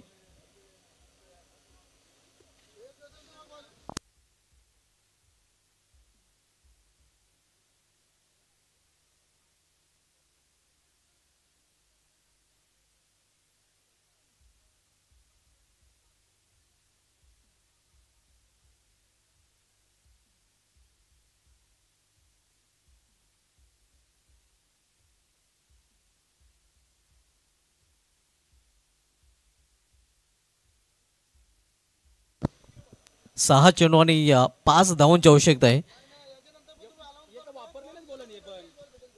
सहा चेंडू आणि 5 धावांची आवश्यकता आहे.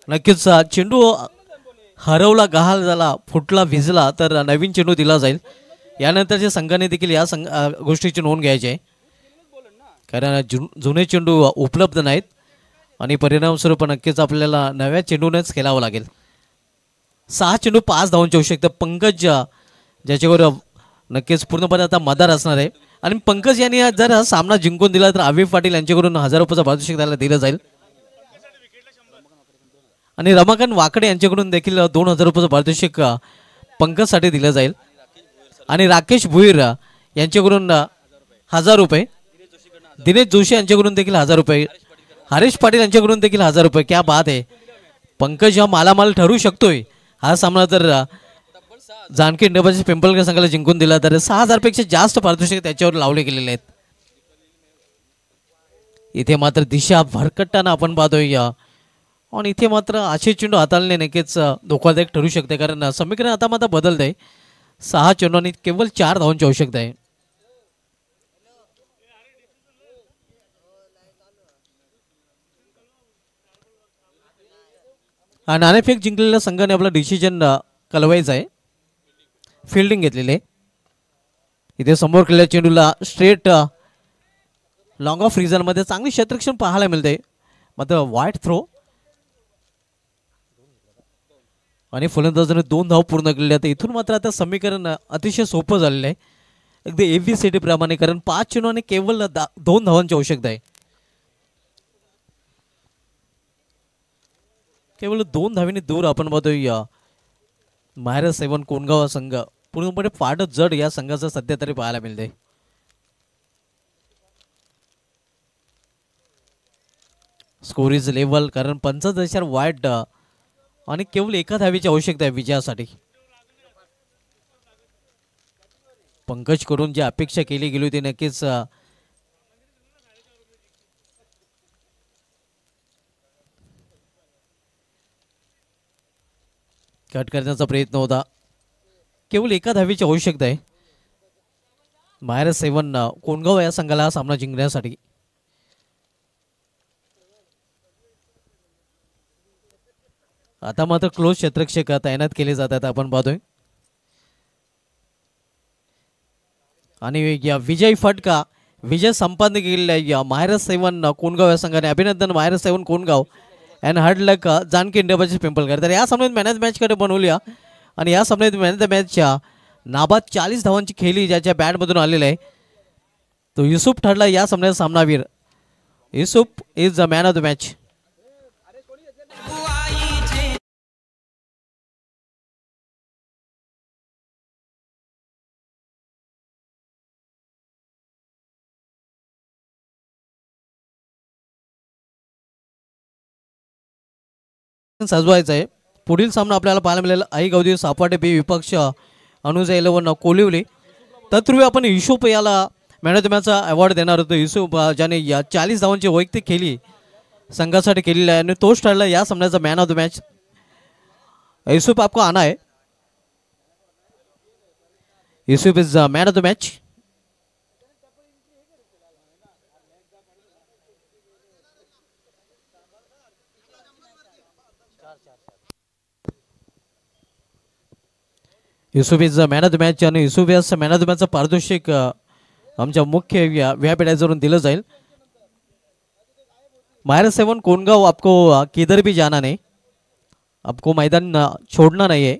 नक्कीच चेंडू हरवला, गहाल झाला, फुटला, भिजला तर नवीन चेंडू दिला जाईल. यानंतरच्या संघाने देखील या गोष्टीची नोंद घ्यायची आहे कारण जुने चेंडू उपलब्ध नाहीत आणि परिणामस्वरूप नक्कीच आपल्याला नव्या चेंडूनेच खेळावं लागेल. 6 चेंडू 5 धावांची आवश्यकता. पंकज ज्याच्यावर नक्कीच पूर्णपणे आता मदार असणार आहे आणि पंकज यांनी जर हा सामना जिंकून दिला तर अभि पाटील यांच्याकडून 1000 रुपयाचं पारितोषिक त्याला दिलं जाईल आणि रमाकांत वाकडे यांच्याकडून देखील 2000 रुपयाचं पारितोषिक पंकजसाठी दिलं जाईल आणि राकेश भुईर यांच्याकडून 1000 रुपये. दिनेश जोशी यांच्याकडून देखील 1000 रुपये. हरीश पाटील यांच्याकडून देखील 1000 रुपये. क्या बात आहे. पंकज हा मालामाल ठरू शकतोय. हा सामना जर जानकी इंडस्ट्रीज पिंपलकर संघाला जिंकून दिला तर 6000 पेक्षा जास्त पारितोषिक त्याच्यावर लावले गेलेले आहेत. इथे मात्र दिशा भरकटताना आपण पाहतोय आणि इथे मात्र असे चेंडू हाताळणे नक्कीच धोकादायक ठरू शकते कारण समीकरण आता मात्र बदलत आहे. 6 चेंडू आणि केवळ 4 धावांची आवश्यकता आहे. नाणेफेक जिंकलेल्या संघाने आपला डिसिजन कळवायचा आहे. फिल्डिंग घेतलेले इथे समोर केलेल्या चेंडूला स्ट्रेट लॉंग ऑफ रिझन मध्ये चांगली क्षेत्ररक्षण पाहायला मिळते मात्र वाईट थ्रो आणि फलंदाजाने 2 धाव पूर्ण केलेल्या. तर इथून मात्र आता समीकरण अतिशय सोपं झालेलं आहे अगदी ABCD प्रमाणे कारण 5 चेंडू आणि केवळ 2 धावांची आवश्यकता आहे. केवळ 2 धावांनी दूर आपण पाहतोय मायर 7 कोणगाव संघ पूर्णपणे फाटत जड या संघाचं सध्या तरी पाहायला मिळते. स्कोर इज लेवल कारण 45 वाईट आणि केवळ 1 धावेची आवश्यकता आहे विजयासाठी. पंकज कडून जी अपेक्षा केली गेली होती नक्कीच कट करण्याचा प्रयत्न होता. केवळ एका धावेची आवश्यकता आहे -7 कोणगाव या संघाला हा सामना जिंकण्यासाठी. आता मात्र क्लोज क्षेत्ररक्षक तैनात केले जातात आपण पाहतोय. आणि या विजय फटका विजय संपादन केलेला आहे या -7 कोणगाव या संघाने. अभिनंदन -7 Kongaon and hard luck Janaki India Pimpalkar. तर या सामन्यात मॅन ऑफ द मॅचकडे बनवल्या आणि या सामन्यात मॅन ऑफ द मॅचच्या नाबाद 40 धावांची खेळी ज्याच्या बॅटमधून आलेला आहे तो युसुफ ठरला या सामन्याचा सामनावीर. Yusuf is the man of the match. सजवायचं आहे. पुढील सामना आपल्याला पाहायला मिळेल आई गौदी सापाटे बी विपक्ष अनुज 11 कोलिवली. तत्पूर्वी आपण युसुफ याला मॅन ऑफ द मॅचचा अवॉर्ड देणार होतो. युसुफ ज्याने या 40 धावांची वैयक्तिक खेळी संघासाठी केलेली आहे आणि तोच ठरला या सामन्याचा man of the match. Yusuf आपको आना है. Yusuf is man of the match. Yusuf is man of the match आणि युसुफ यास मॅन ऑफ द मॅचचं पारितोषिक आमच्या मुख्य व्यापीठावरून दिलं जाईल. -7 कोणगाव आपको किधर भी जाना नहीं, आपको मैदान छोड़ना नहीं है.